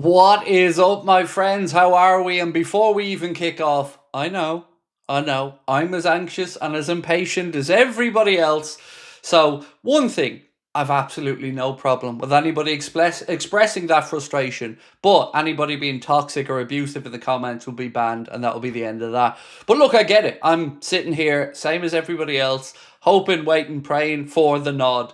What is up, my friends? How are we? And before we even kick off, I know, I'm as anxious and as impatient as everybody else. So, one thing, I've absolutely no problem with anybody expressing that frustration, but anybody being toxic or abusive in the comments will be banned, and that will be the end of that. But look, I get it. I'm sitting here, same as everybody else, hoping, waiting, praying for the nod.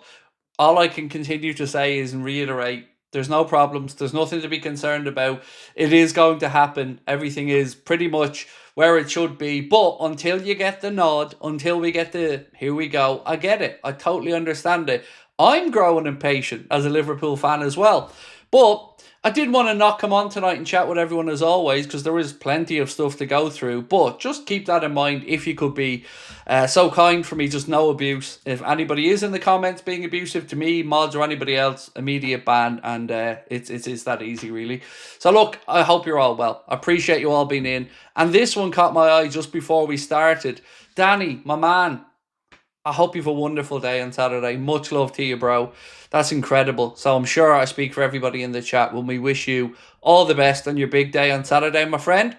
All I can continue to say is and reiterate, there's no problems. There's nothing to be concerned about. It is going to happen. Everything is pretty much where it should be. But until you get the nod, until we get the here we go, I get it. I totally understand it. I'm growing impatient as a Liverpool fan as well. But I did want to not come on tonight and chat with everyone as always, because there is plenty of stuff to go through. But just keep that in mind if you could be so kind for me, just no abuse. If anybody is in the comments being abusive to me, mods, or anybody else, immediate ban, and it's that easy, really. So look, I hope you're all well. I appreciate you all being in. And this one caught my eye just before we started. Danny, my man, I hope you have a wonderful day on Saturday. Much love to you, bro. That's incredible. So I'm sure I speak for everybody in the chat when we wish you all the best on your big day on Saturday, my friend.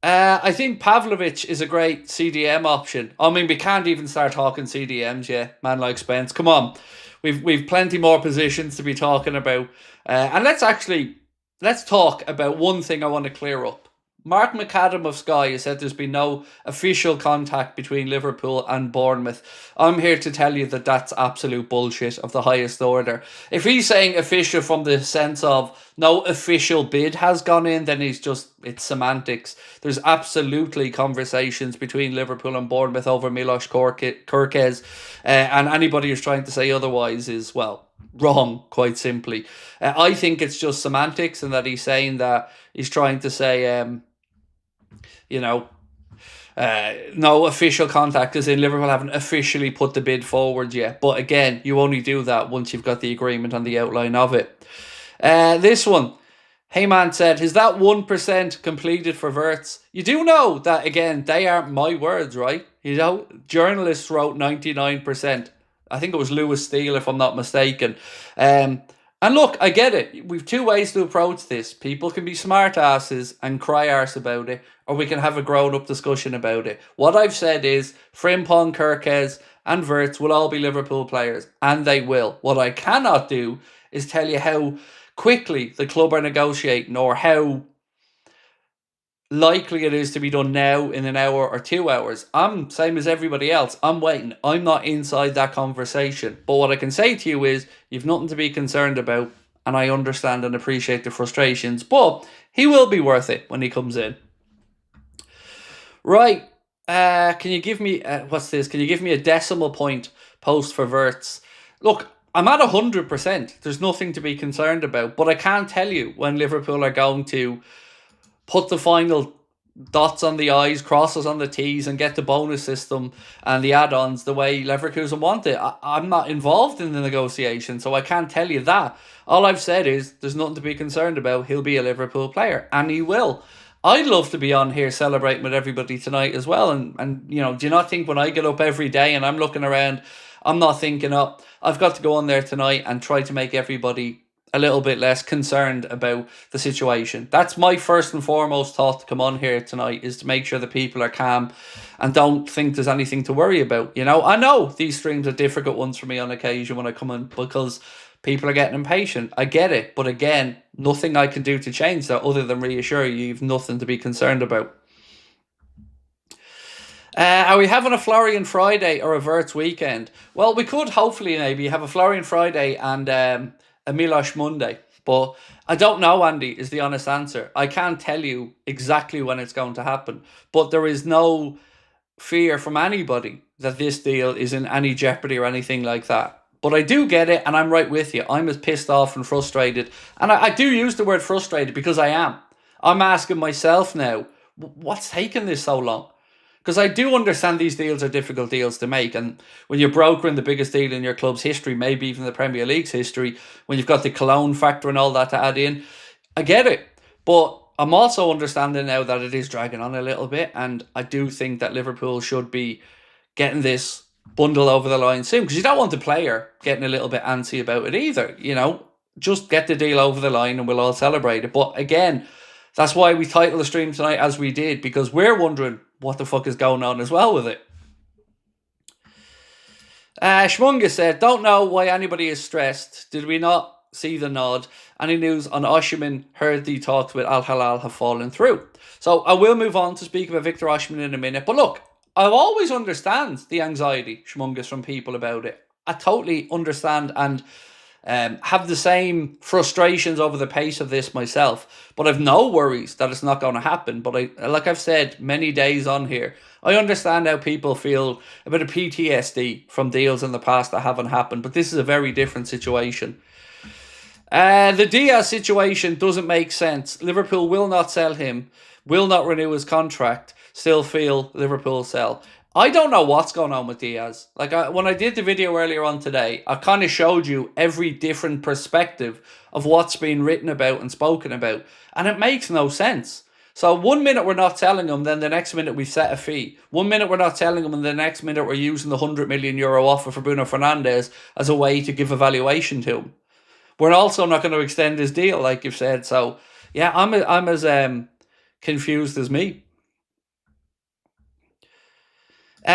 I think Pavlovic is a great CDM option. I mean, we can't even start talking CDMs yet, man like Spence. Come on. We've plenty more positions to be talking about. And let's talk about one thing I want to clear up. Mark McAdam of Sky has said there's been no official contact between Liverpool and Bournemouth. I'm here to tell you that that's absolute bullshit of the highest order. If he's saying official from the sense of no official bid has gone in, then it's semantics. There's absolutely conversations between Liverpool and Bournemouth over Milos Kerkez, and anybody who's trying to say otherwise is, well, wrong, quite simply. I think it's just semantics, and that he's saying that he's trying to say, no official contact, as in Liverpool haven't officially put the bid forward yet. But again, you only do that once you've got the agreement on the outline of it. This one, Heyman said, is that 1% completed for Wirtz? You do know that, again, they aren't my words, right? You know, journalists wrote 99%. I think it was Lewis Steele, if I'm not mistaken. And look, I get it. We've two ways to approach this. People can be smart asses and cry arse about it, or we can have a grown-up discussion about it. What I've said is Frimpong, Kerkez and Wirtz will all be Liverpool players, and they will. What I cannot do is tell you how quickly the club are negotiating or how likely it is to be done now in an hour or 2 hours. I'm same as everybody else. I'm waiting. I'm not inside that conversation. But what I can say to you is you've nothing to be concerned about, and I understand and appreciate the frustrations, but he will be worth it when he comes in. Right. Can you give me what's this? Can you give me a decimal point post for Wirtz? Look, I'm at 100%. There's nothing to be concerned about, but I can't tell you when Liverpool are going to put the final dots on the I's, crosses on the T's, and get the bonus system and the add-ons the way Leverkusen want it. I'm not involved in the negotiation, so I can't tell you that. All I've said is there's nothing to be concerned about. He'll be a Liverpool player, and he will. I'd love to be on here celebrating with everybody tonight as well. And do you not think when I get up every day and I'm looking around, I'm not thinking, I've got to go on there tonight and try to make everybody a little bit less concerned about the situation. That's my first and foremost thought to come on here tonight, is to make sure that people are calm and don't think there's anything to worry about. I know these streams are difficult ones for me on occasion when I come in because people are getting impatient. I get it. But again, nothing I can do to change that other than reassure you you've nothing to be concerned about. Are we having a Florian Friday or a Wirtz weekend? Well, we could hopefully maybe have a Florian Friday and a Milos Monday. But I don't know, Andy, is the honest answer. I can't tell you exactly when it's going to happen. But there is no fear from anybody that this deal is in any jeopardy or anything like that. But I do get it, and I'm right with you. I'm as pissed off and frustrated. And I do use the word frustrated because I am. I'm asking myself now, what's taking this so long? Because I do understand these deals are difficult deals to make. And when you're brokering the biggest deal in your club's history, maybe even the Premier League's history, when you've got the Cologne factor and all that to add in, I get it. But I'm also understanding now that it is dragging on a little bit. And I do think that Liverpool should be getting this bundle over the line soon. Because you don't want the player getting a little bit antsy about it either. just get the deal over the line and we'll all celebrate it. But again, that's why we titled the stream tonight as we did, because we're wondering what the fuck is going on as well with it. Schmunga said, don't know why anybody is stressed. Did we not see the nod? Any news on Osimhen? Heard the talks with Al Hilal have fallen through. So I will move on to speak about Victor Osimhen in a minute. But look, I've always understand the anxiety, Schmungus, from people about it. I totally understand and have the same frustrations over the pace of this myself. But I've no worries that it's not going to happen. But like I've said many days on here, I understand how people feel a bit of PTSD from deals in the past that haven't happened. But this is a very different situation. The Diaz situation doesn't make sense. Liverpool will not sell him, will not renew his contract, still feel Liverpool sell. I don't know what's going on with Diaz. Like, when I did the video earlier on today, I kind of showed you every different perspective of what's been written about and spoken about. And it makes no sense. So 1 minute we're not telling him, then the next minute we set a fee. 1 minute we're not telling him, and the next minute we're using the €100 million offer for Bruno Fernandes as a way to give a valuation to him. We're also not going to extend his deal, like you've said. So, yeah, I'm as confused as me.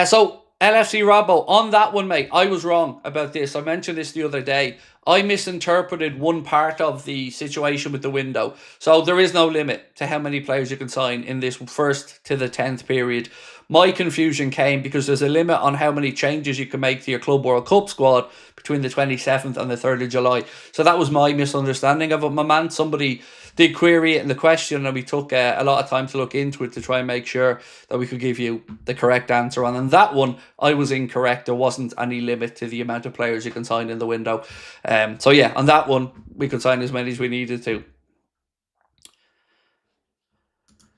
So, LFC Robbo, on that one, mate, I was wrong about this. I mentioned this the other day. I misinterpreted one part of the situation with the window. So, there is no limit to how many players you can sign in this 1st to the 10th period. My confusion came because there's a limit on how many changes you can make to your Club World Cup squad between the 27th and the 3rd of July. So that was my misunderstanding of it, my man. Somebody did query it in the question, and we took a lot of time to look into it to try and make sure that we could give you the correct answer on. And that one, I was incorrect. There wasn't any limit to the amount of players you can sign in the window. So yeah, on that one, we could sign as many as we needed to.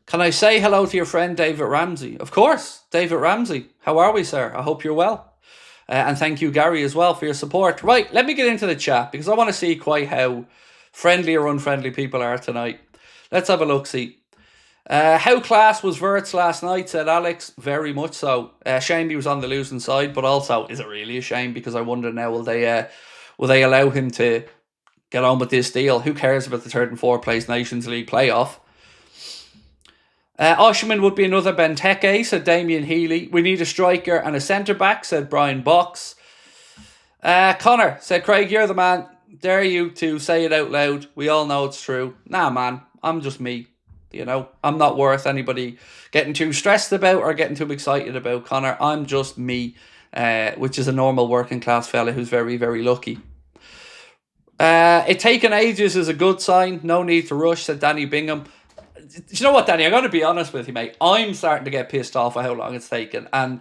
Can I say hello to your friend David Ramsey? Of course, David Ramsey. How are we, sir? I hope you're well. And thank you, Gary, as well, for your support. Right, let me get into the chat because I want to see quite how friendly or unfriendly people are tonight. Let's have a look-see. How class was Wirtz last night, said Alex. Very much so. Shame he was on the losing side, but also, is it really a shame? Because I wonder now, will they allow him to get on with this deal? Who cares about the 3rd and 4th place Nations League playoff? Osimhen would be another Benteke, said Damien Healy. We need a striker and a centre-back, said Brian Box. Connor said, Craig, you're the man. Dare you to say it out loud. We all know it's true. Nah, man, I'm just me. You know, I'm not worth anybody getting too stressed about or getting too excited about, Connor. I'm just me, which is a normal working class fella who's very, very lucky. It taking ages is a good sign. No need to rush, said Danny Bingham. Do you know what, Danny? I'm going to be honest with you, mate. I'm starting to get pissed off at how long it's taken. And,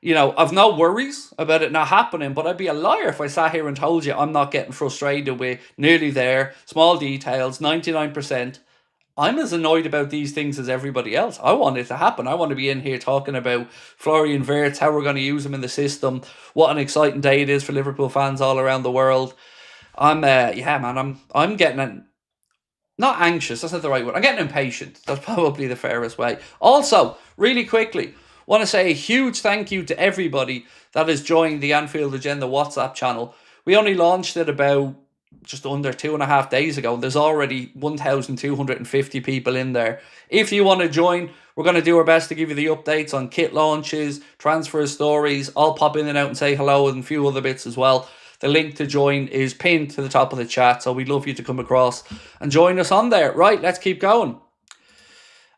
you know, I've no worries about it not happening, but I'd be a liar if I sat here and told you I'm not getting frustrated with nearly there, small details, 99%. I'm as annoyed about these things as everybody else. I want it to happen. I want to be in here talking about Florian Wirtz, how we're going to use him in the system, what an exciting day it is for Liverpool fans all around the world. I'm getting not anxious, that's not the right word. I'm getting impatient. That's probably the fairest way. Also, really quickly, want to say a huge thank you to everybody that has joined the Anfield Agenda WhatsApp channel. We only launched it about just under 2.5 days ago. There's already 1,250 people in there. If you want to join, we're going to do our best to give you the updates on kit launches, transfer stories. I'll pop in and out and say hello and a few other bits as well. The link to join is pinned to the top of the chat, so we'd love you to come across and join us on there. Right, let's keep going.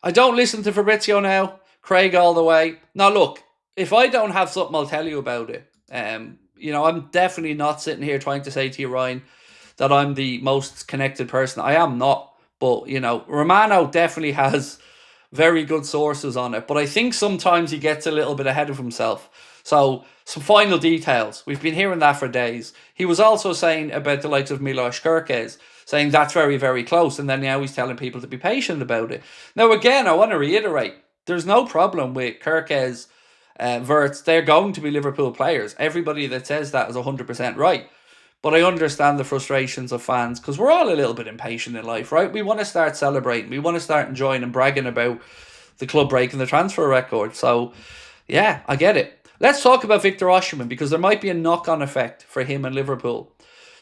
I don't listen to Fabrizio now. Craig all the way. Now, look, if I don't have something, I'll tell you about it. You know, I'm definitely not sitting here trying to say to you, Ryan, that I'm the most connected person. I am not. But, you know, Romano definitely has very good sources on it. But I think sometimes he gets a little bit ahead of himself. So, some final details. We've been hearing that for days. He was also saying about the likes of Milos Kerkez, saying that's very, very close. And then now he's telling people to be patient about it. Now, again, I want to reiterate, there's no problem with Kerkez, Wirtz. They're going to be Liverpool players. Everybody that says that is 100% right. But I understand the frustrations of fans because we're all a little bit impatient in life, right? We want to start celebrating. We want to start enjoying and bragging about the club breaking the transfer record. So, yeah, I get it. Let's talk about Victor Osimhen because there might be a knock-on effect for him and Liverpool.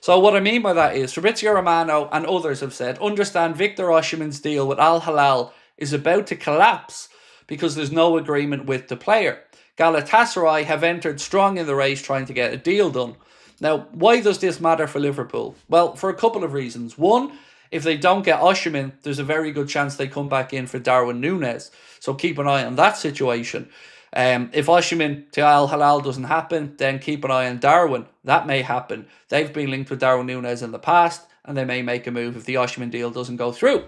So what I mean by that is Fabrizio Romano and others have said, understand Victor Osimhen's deal with Al Hilal is about to collapse because there's no agreement with the player. Galatasaray have entered strong in the race trying to get a deal done. Now, why does this matter for Liverpool? Well, for a couple of reasons. One, if they don't get Osimhen, there's a very good chance they come back in for Darwin Núñez. So keep an eye on that situation. If Osimhen to Al Hilal doesn't happen, then keep an eye on Darwin. That may happen. They've been linked with Darwin Núñez in the past, and they may make a move if the Osimhen deal doesn't go through.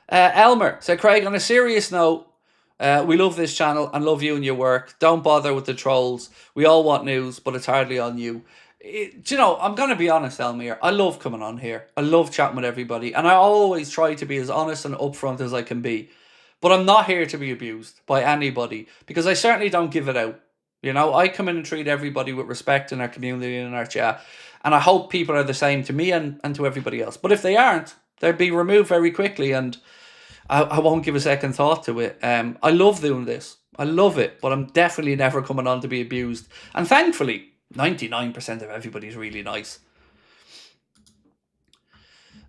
Elmer said, Craig, on a serious note, we love this channel and love you and your work. Don't bother with the trolls. We all want news, but it's hardly on you. Do you know, I'm going to be honest, Elmer. I love coming on here. I love chatting with everybody. And I always try to be as honest and upfront as I can be. But I'm not here to be abused by anybody, because I certainly don't give it out. You know, I come in and treat everybody with respect in our community and in our chat. And I hope people are the same to me and to everybody else. But if they aren't, they'll be removed very quickly, and I won't give a second thought to it. I love doing this. I love it. But I'm definitely never coming on to be abused. And thankfully, 99% of everybody's really nice.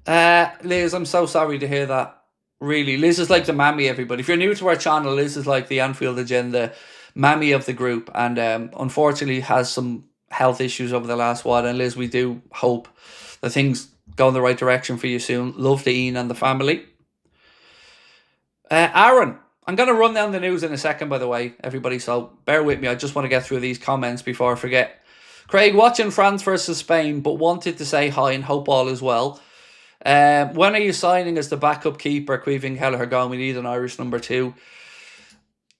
Liz, I'm so sorry to hear that. Really, Liz is like the mammy, everybody. If you're new to our channel, Liz is like the Anfield Agenda mammy of the group, and unfortunately has some health issues over the last while. And Liz, we do hope that things go in the right direction for you soon. Love to Ian and the family. Aaron, I'm going to run down the news in a second, by the way, everybody, so bear with me. I just want to get through these comments before I forget. Craig, watching France versus Spain, but wanted to say hi and hope all is well. When are you signing as the backup keeper? Queeving Kelleher gone. We need an Irish number 2.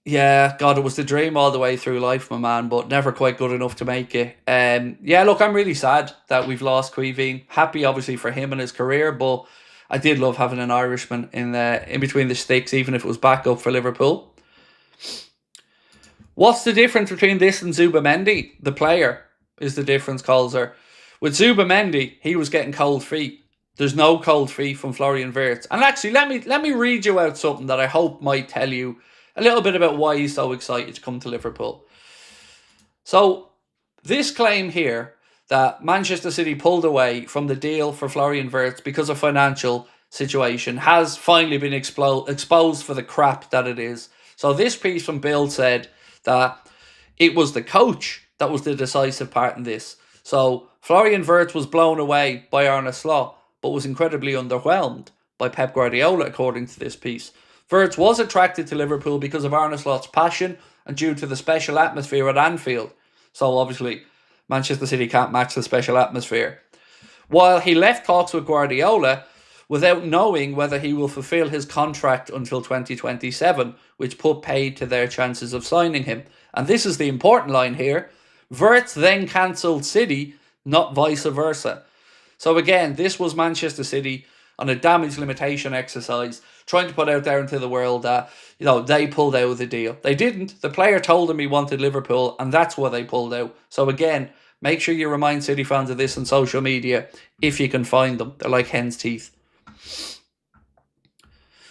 Yeah, God, it was the dream all the way through life, my man, but never quite good enough to make it. Yeah, look, I'm really sad that we've lost Queeving. Happy, obviously, for him and his career, but I did love having an Irishman in between the sticks, even if it was backup for Liverpool. What's the difference between this and Zubamendi? The player is the difference, Colzer. With Zubamendi, he was getting cold feet. There's no cold feet from Florian Wirtz. And actually, let me read you out something that I hope might tell you a little bit about why he's so excited to come to Liverpool. So, this claim here that Manchester City pulled away from the deal for Florian Wirtz because of financial situation has finally been exposed for the crap that it is. So this piece from Bill said that it was the coach that was the decisive part in this. So Florian Wirtz was blown away by Arne Slot, but was incredibly underwhelmed by Pep Guardiola, according to this piece. Wirtz was attracted to Liverpool because of Arne Slot's passion and due to the special atmosphere at Anfield. So obviously, Manchester City can't match the special atmosphere. While he left talks with Guardiola without knowing whether he will fulfill his contract until 2027, which put paid to their chances of signing him. And this is the important line here. Wirtz then cancelled City, not vice versa. So again, this was Manchester City on a damage limitation exercise, trying to put out there into the world that, they pulled out of the deal. They didn't. The player told them he wanted Liverpool, and that's why they pulled out. So again, make sure you remind City fans of this on social media if you can find them. They're like hen's teeth.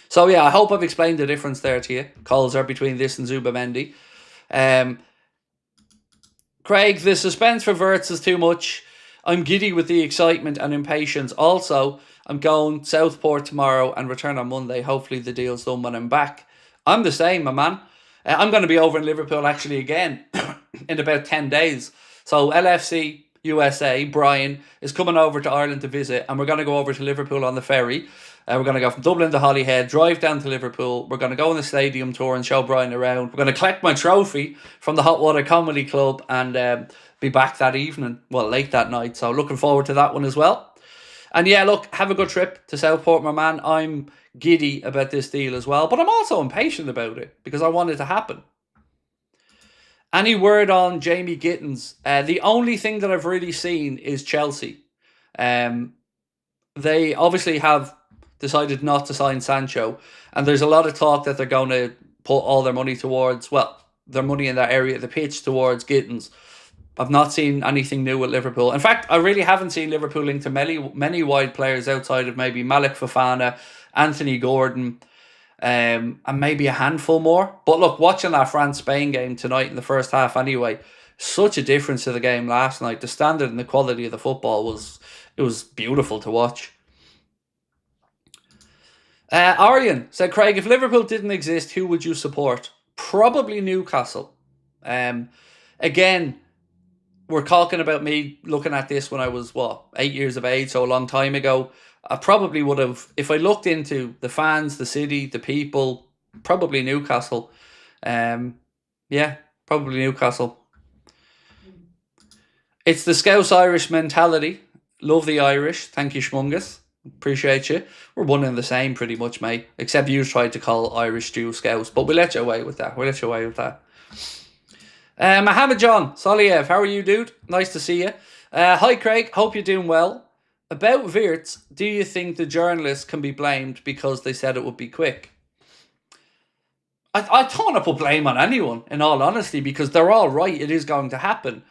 So yeah, I hope I've explained the difference there to you, Colzer, between this and Zubamendi. Craig, the suspense for Wirtz is too much. I'm giddy with the excitement and impatience. Also, I'm going Southport tomorrow and return on Monday. Hopefully the deal's done when I'm back. I'm the same, my man. I'm going to be over in Liverpool actually again in about 10 days. So LFC USA, Brian, is coming over to Ireland to visit, and we're going to go over to Liverpool on the ferry. We're going to go from Dublin to Holyhead, drive down to Liverpool. We're going to go on the stadium tour and show Brian around. We're going to collect my trophy from the Hot Water Comedy Club and be back that evening, well, late that night. So looking forward to that one as well. And yeah, look, have a good trip to Southport, my man. I'm giddy about this deal as well, but I'm also impatient about it because I want it to happen. Any word on Jamie Gittins? The only thing that I've really seen is Chelsea. They obviously have decided not to sign Sancho, and there's a lot of talk that they're going to put all their money towards, their money in that area of the pitch towards Gittins. I've not seen anything new with Liverpool. In fact, I really haven't seen Liverpool linked to many wide players outside of maybe Malik Fofana, Anthony Gordon, and maybe a handful more. But look, watching that France-Spain game tonight in the first half anyway, such a difference to the game last night. The standard and the quality of the football was beautiful to watch. Arian said, Craig, if Liverpool didn't exist, who would you support? Probably Newcastle. Again, we're talking about me looking at this when I was, 8 years of age, so a long time ago. I probably would have, if I looked into the fans, the city, the people, probably Newcastle. Yeah, probably Newcastle. It's the Scouse Irish mentality. Love the Irish. Thank you, Schmungus. Appreciate you. We're one and the same pretty much, mate. Except you tried to call Irish Jew Scouts, but we'll let you away with that. Mohammed John Soliev, how are you, dude? Nice to see you. Hi, Craig. Hope you're doing well. About Wirtz, do you think the journalists can be blamed because they said it would be quick? I don't want to put blame on anyone, in all honesty, because they're all right. It is going to happen.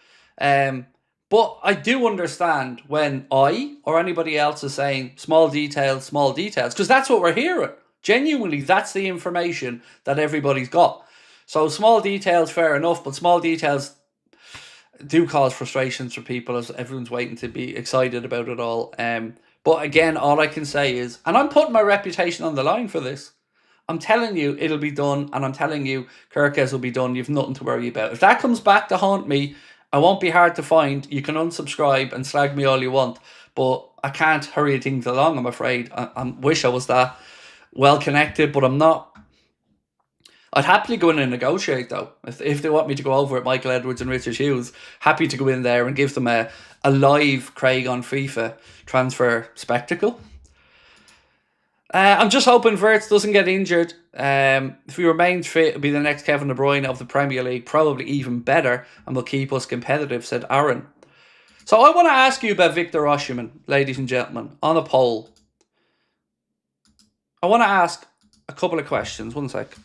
But I do understand when I or anybody else is saying small details, because that's what we're hearing. Genuinely, that's the information that everybody's got. So small details, fair enough, but small details do cause frustrations for people as everyone's waiting to be excited about it all. But again, all I can say is, and I'm putting my reputation on the line for this, I'm telling you it'll be done, and I'm telling you Kerkez will be done. You've nothing to worry about. If that comes back to haunt me, I won't be hard to find. You can unsubscribe and slag me all you want, but I can't hurry things along, I'm afraid. I wish I was that well connected, but I'm not. I'd happily go in and negotiate, though. If they want me to go over with Michael Edwards and Richard Hughes, happy to go in there and give them a live Craig on FIFA transfer spectacle. I'm just hoping Wirtz doesn't get injured. If he remains fit, it'll be the next Kevin De Bruyne of the Premier League, probably even better, and will keep us competitive, said Aaron. So I want to ask you about Victor Osimhen, ladies and gentlemen, on a poll. I want to ask a couple of questions. One sec.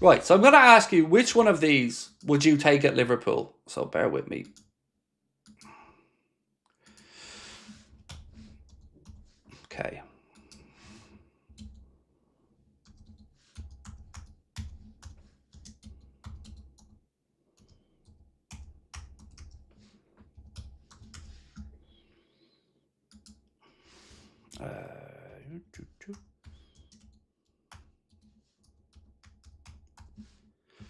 Right, so I'm going to ask you, which one of these would you take at Liverpool? So bear with me. Okay.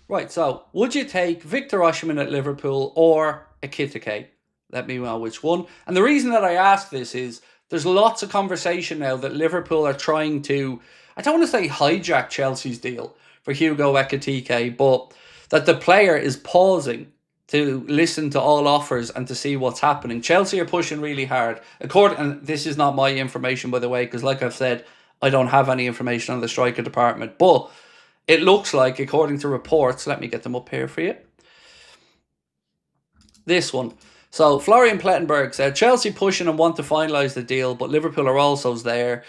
Right, so would you take Victor Osimhen at Liverpool or Ekitike? Let me know which one. And the reason that I ask this is there's lots of conversation now that Liverpool are trying to, I don't want to say hijack Chelsea's deal for Hugo Ekitike, but that the player is pausing to listen to all offers and to see what's happening. Chelsea are pushing really hard. And this is not my information, by the way, because like I've said, I don't have any information on the striker department, but it looks like, according to reports, let me get them up here for you. This one. So, Florian Plettenberg said, Chelsea pushing and want to finalise the deal, but Liverpool are also there.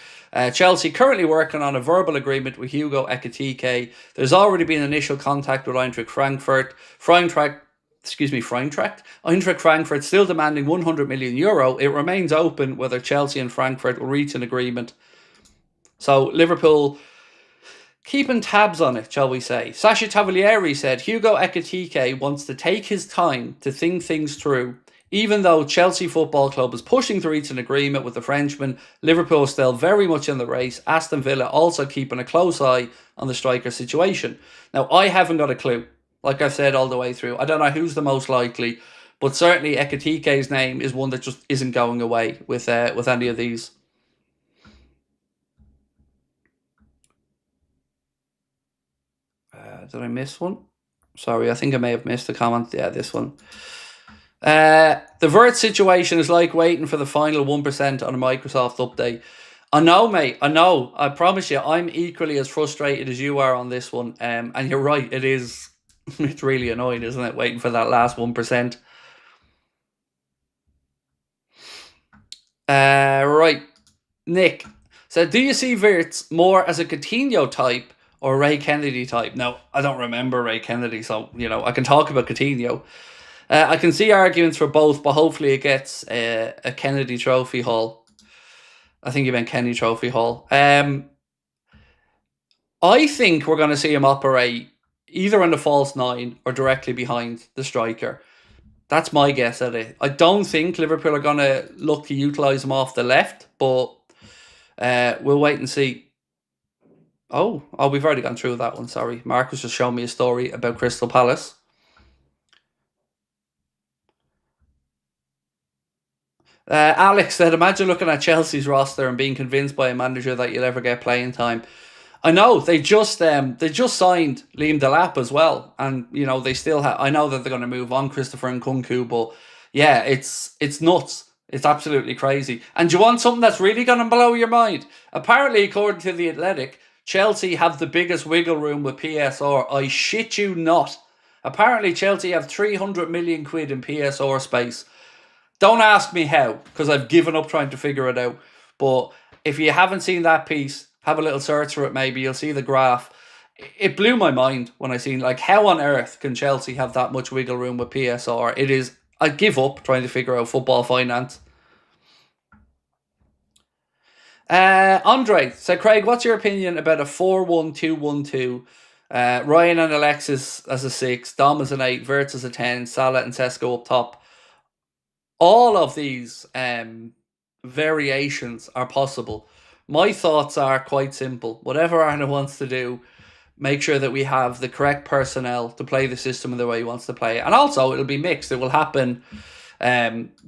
Chelsea currently working on a verbal agreement with Hugo Ekitike. There's already been initial contact with Eintracht Frankfurt. Eintracht Frankfurt still demanding €100 million. It remains open whether Chelsea and Frankfurt will reach an agreement. So, Liverpool keeping tabs on it, shall we say. Sasha Tavalieri said, Hugo Ekitike wants to take his time to think things through. Even though Chelsea Football Club is pushing to reach an agreement with the Frenchman, Liverpool is still very much in the race. Aston Villa also keeping a close eye on the striker situation. Now, I haven't got a clue. Like I've said all the way through, I don't know who's the most likely, but certainly Ekitike's name is one that just isn't going away with any of these. Did I miss one? Sorry, I think I may have missed a comment. Yeah, this one. The Wirtz situation is like waiting for the final 1% on a Microsoft update. I know, mate. I know. I promise you, I'm equally as frustrated as you are on this one. And you're right. It is. It's really annoying, isn't it? Waiting for that last 1%. Right. Nick. So, do you see Wirtz more as a Coutinho type or Ray Kennedy type? Now, I don't remember Ray Kennedy, so, I can talk about Coutinho. I can see arguments for both, but hopefully it gets a Kennedy Trophy Hall. I think you meant Kenny Trophy Hall. I think we're going to see him operate either in the false nine or directly behind the striker. That's my guess at it. I don't think Liverpool are going to look to utilise him off the left, but we'll wait and see. Oh, we've already gone through that one, sorry. Marcus just showed me a story about Crystal Palace. Alex said, imagine looking at Chelsea's roster and being convinced by a manager that you'll ever get playing time. I know they just signed Liam Delap as well, and they still have. I know that they're going to move on Christopher Nkunku, but yeah, it's nuts. It's absolutely crazy. And do you want something that's really going to blow your mind? Apparently, according to The Athletic, Chelsea have the biggest wiggle room with PSR. I shit you not. Apparently, Chelsea have 300 million quid in PSR space. Don't ask me how, because I've given up trying to figure it out. But if you haven't seen that piece, have a little search for it maybe. You'll see the graph. It blew my mind when I seen, how on earth can Chelsea have that much wiggle room with PSR? It is, I give up trying to figure out football finance. Andre said, Craig, what's your opinion about a 4-1-2-1-2? Ryan and Alexis as a 6, Dom as an 8, Wirtz as a 10, Salah and Sesko up top. All of these variations are possible. My thoughts are quite simple. Whatever Arne wants to do, make sure that we have the correct personnel to play the system in the way he wants to play it. And also, it'll be mixed. It will happen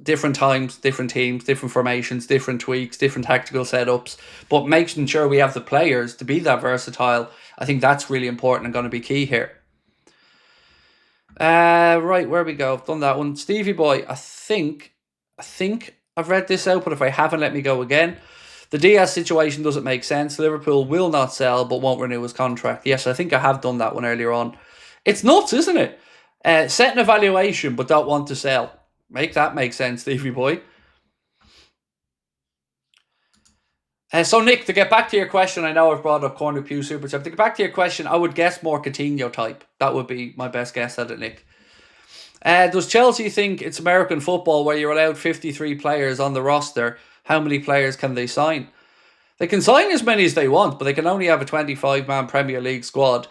different times, different teams, different formations, different tweaks, different tactical setups. But making sure we have the players to be that versatile, I think that's really important and going to be key here. Right, where we go? I've done that one. Stevie Boy, I think I've read this out, but if I haven't, let me go again. The Diaz situation doesn't make sense. Liverpool will not sell, but won't renew his contract. Yes, I think I have done that one earlier on. It's nuts, isn't it? Set an evaluation, but don't want to sell. Make that make sense, Stevie Boy. So, Nick, to get back to your question, I know I've brought up Corner Pew Super Chat. To get back to your question, I would guess more Coutinho type. That would be my best guess at it, Nick. Does Chelsea think it's American football where you're allowed 53 players on the roster? How many players can they sign? They can sign as many as they want, but they can only have a 25-man Premier League squad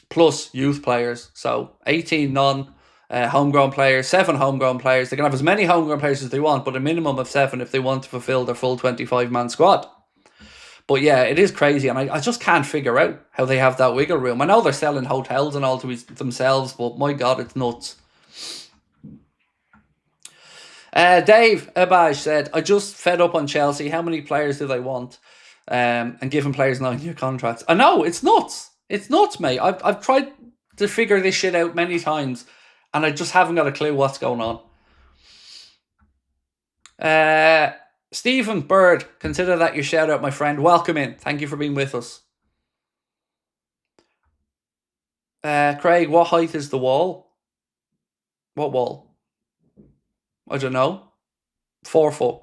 plus youth players. So 18 homegrown players, 7 homegrown players. They can have as many homegrown players as they want, but a minimum of 7 if they want to fulfill their full 25-man squad. But yeah, it is crazy, and I just can't figure out how they have that wiggle room. I know they're selling hotels and all to themselves, but my God, it's nuts. Dave Ebaj said, I just fed up on Chelsea. How many players do they want? And giving players 9-year contracts. I know, it's nuts. It's nuts, mate. I've tried to figure this shit out many times, and I just haven't got a clue what's going on. Stephen Bird, consider that your shout out, my friend. Welcome in. Thank you for being with us. Craig, what height is the wall? What wall? I don't know. 4 foot.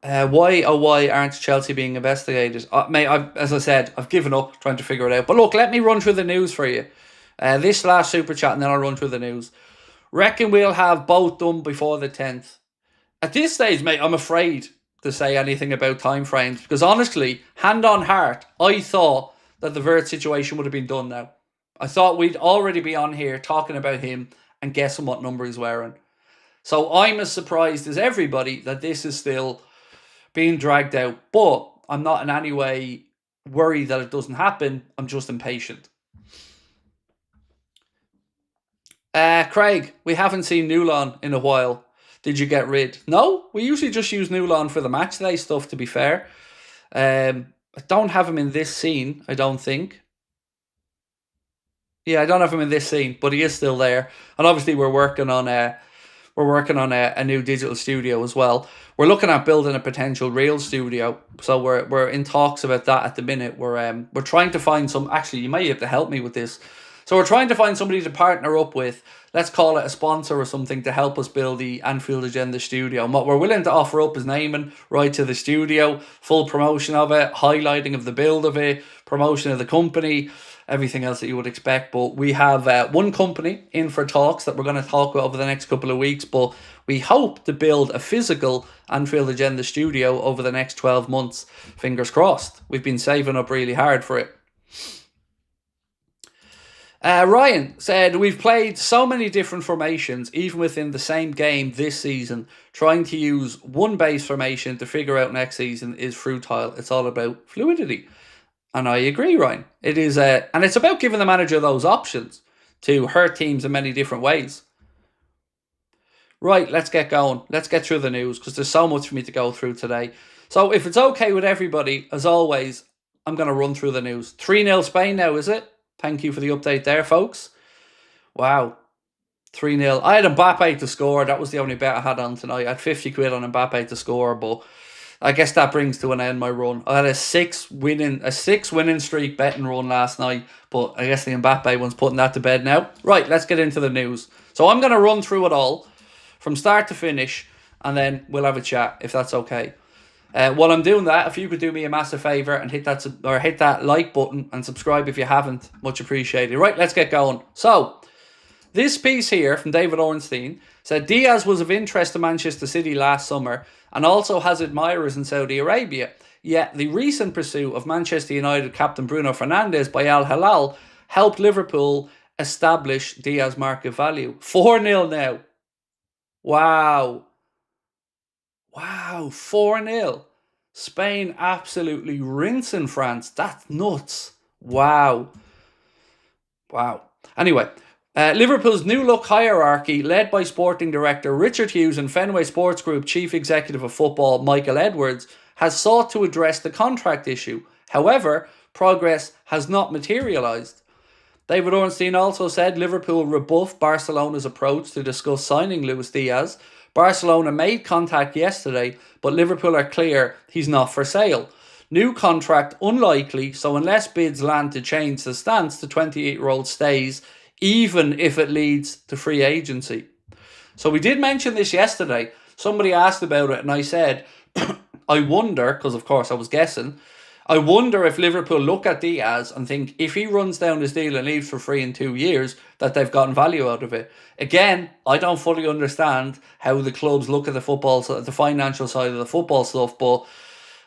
Why aren't Chelsea being investigated? Mate, as I said, I've given up trying to figure it out. But look, let me run through the news for you. This last super chat, and then I'll run through the news. Reckon we'll have both done before the 10th. At this stage, mate, I'm afraid to say anything about timeframes because honestly, hand on heart, I thought that the Wirtz situation would have been done now. I thought we'd already be on here talking about him and guessing what number he's wearing. So I'm as surprised as everybody that this is still being dragged out. But I'm not in any way worried that it doesn't happen. I'm just impatient. Craig, we haven't seen Newlon in a while. Did you get rid? No, we usually just use Newlon for the match day stuff, to be fair. I don't have him in this scene, I don't think. Yeah, I don't have him in this scene, but he is still there. And obviously we're working on a new digital studio as well. We're looking at building a potential real studio. So we're in talks about that at the minute. We're trying to find some, actually you might have to help me with this, So we're trying to find somebody to partner up with. Let's call it a sponsor or something to help us build the Anfield Agenda studio. And what we're willing to offer up is naming right to the studio, full promotion of it, highlighting of the build of it, promotion of the company, everything else that you would expect. But we have one company in for talks that we're going to talk about over the next couple of weeks. But we hope to build a physical Anfield Agenda studio over the next 12 months. Fingers crossed. We've been saving up really hard for it. Ryan said, we've played so many different formations, even within the same game this season. Trying to use one base formation to figure out next season is futile. It's all about fluidity. And I agree, Ryan. It is, and it's about giving the manager those options to hurt teams in many different ways. Right, let's get going. Let's get through the news because there's so much for me to go through today. So if it's okay with everybody, as always, I'm going to run through the news. 3-0 Spain now, is it? Thank you for the update there, folks. Wow. 3-0. I had Mbappe to score. That was the only bet I had on tonight. I had 50 quid on Mbappe to score, but I guess that brings to an end my run. I had a six winning streak betting run last night, but I guess the Mbappe one's putting that to bed now. Right, let's get into the news. So I'm going to run through it all from start to finish, and then we'll have a chat if that's okay. While I'm doing that, if you could do me a massive favour and hit that like button and subscribe if you haven't, much appreciated. Right, let's get going. So, this piece here from David Ornstein said Diaz was of interest to Manchester City last summer and also has admirers in Saudi Arabia. Yet the recent pursuit of Manchester United captain Bruno Fernandes by Al Hilal helped Liverpool establish Diaz market value. 4-0 now. Wow. Wow, 4-0. Spain absolutely rinsing France. That's nuts. Wow. Wow. Anyway, Liverpool's new look hierarchy, led by sporting director Richard Hughes and Fenway Sports Group chief executive of football Michael Edwards, has sought to address the contract issue. However, progress has not materialised. David Ornstein also said Liverpool rebuffed Barcelona's approach to discuss signing Luis Diaz. Barcelona made contact yesterday, but Liverpool are clear he's not for sale. New contract unlikely, so unless bids land to change the stance, the 28-year-old stays, even if it leads to free agency. So we did mention this yesterday. Somebody asked about it and I said, I wonder, because of course I was guessing, I wonder if Liverpool look at Diaz and think if he runs down his deal and leaves for free in 2 years, that they've gotten value out of it. Again, I don't fully understand how the clubs look at the financial side of the football stuff, but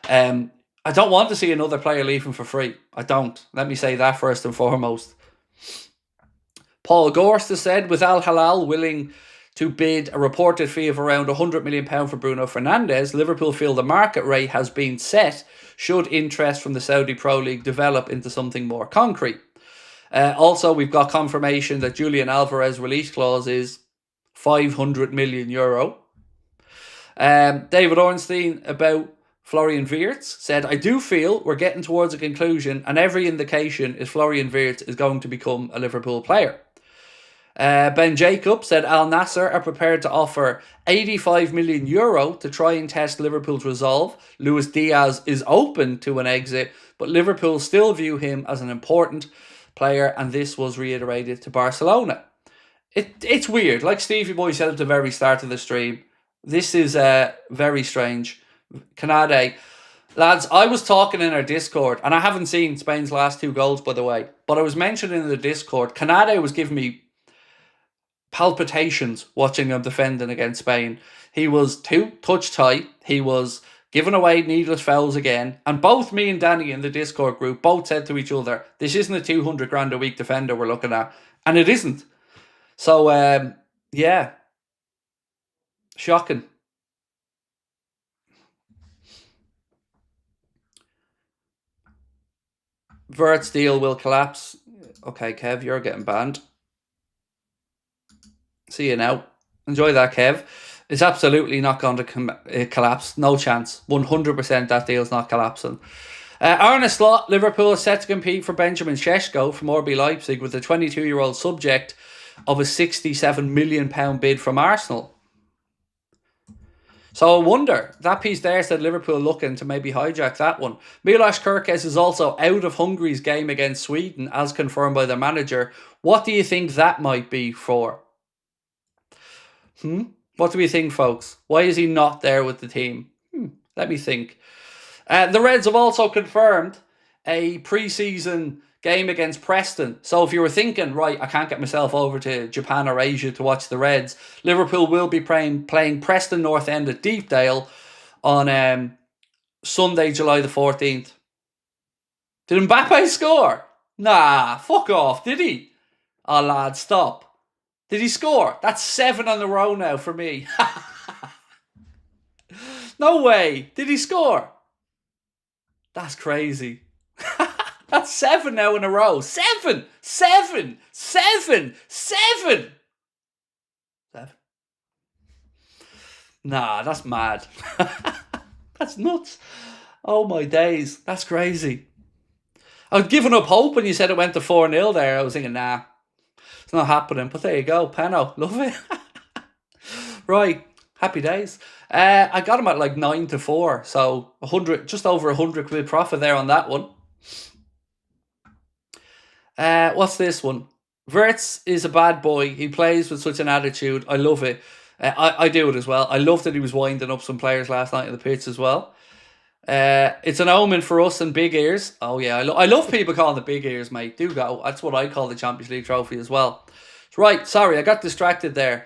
I don't want to see another player leaving for free. I don't. Let me say that first and foremost. Paul Gorst has said, with Al Hilal willing to bid a reported fee of around £100 million for Bruno Fernandes, Liverpool feel the market rate has been set should interest from the Saudi Pro League develop into something more concrete. Also, we've got confirmation that Julian Alvarez's release clause is €500 million. David Ornstein about Florian Wirtz said, I do feel we're getting towards a conclusion and every indication is Florian Wirtz is going to become a Liverpool player. Ben Jacob said Al Nassr are prepared to offer €85 million to try and test Liverpool's resolve. Luis Diaz is open to an exit, but Liverpool still view him as an important player, and this was reiterated to Barcelona. It's weird. Like Stevie Boy said at the very start of the stream, this is very strange. Canade. Lads, I was talking in our Discord, and I haven't seen Spain's last 2 goals, by the way, but I was mentioning in the Discord, Canade was giving me palpitations watching him defending against Spain. He was too touch tight. He was giving away needless fouls again. And both me and Danny in the Discord group both said to each other, this isn't a 200 grand a week defender we're looking at. And it isn't. So, yeah. Shocking. Wirtz deal will collapse. Okay, Kev, you're getting banned. See you now. Enjoy that, Kev. It's absolutely not going to collapse. No chance. 100% that deal's not collapsing. Arne Slot, Liverpool is set to compete for Benjamin Šeško from RB Leipzig with the 22-year-old subject of a £67 million bid from Arsenal. So I wonder, that piece there said Liverpool looking to maybe hijack that one. Milos Kerkez is also out of Hungary's game against Sweden, as confirmed by the manager. What do you think that might be for? What do we think, folks? Why is he not there with the team? Let me think. The Reds have also confirmed a pre-season game against Preston. So if you were thinking, right, I can't get myself over to Japan or Asia to watch the Reds, Liverpool will be playing Preston North End at Deepdale on Sunday, July the 14th. Did Mbappe score? Nah, fuck off, did he? Oh, lad, stop. Did he score? That's 7 on the row now for me. No way. Did he score? That's crazy. That's 7 now in a row. 7! 7! 7! 7! 7. Nah, that's mad. That's nuts. Oh my days. That's crazy. I was giving up hope when you said it went to 4-0 there. I was thinking, nah, it's not happening. But there you go. Peno. Love it. Right. Happy days. I got him at like 9-4. So 100, just over 100 quid profit there on that one. What's this one? Wirtz is a bad boy. He plays with such an attitude. I love it. I do it as well. I love that he was winding up some players last night on the pitch as well. It's an omen for us and big ears. Oh yeah, I love people calling the big ears, mate. Do go. That's what I call the Champions League trophy as well. Right, sorry, I got distracted there.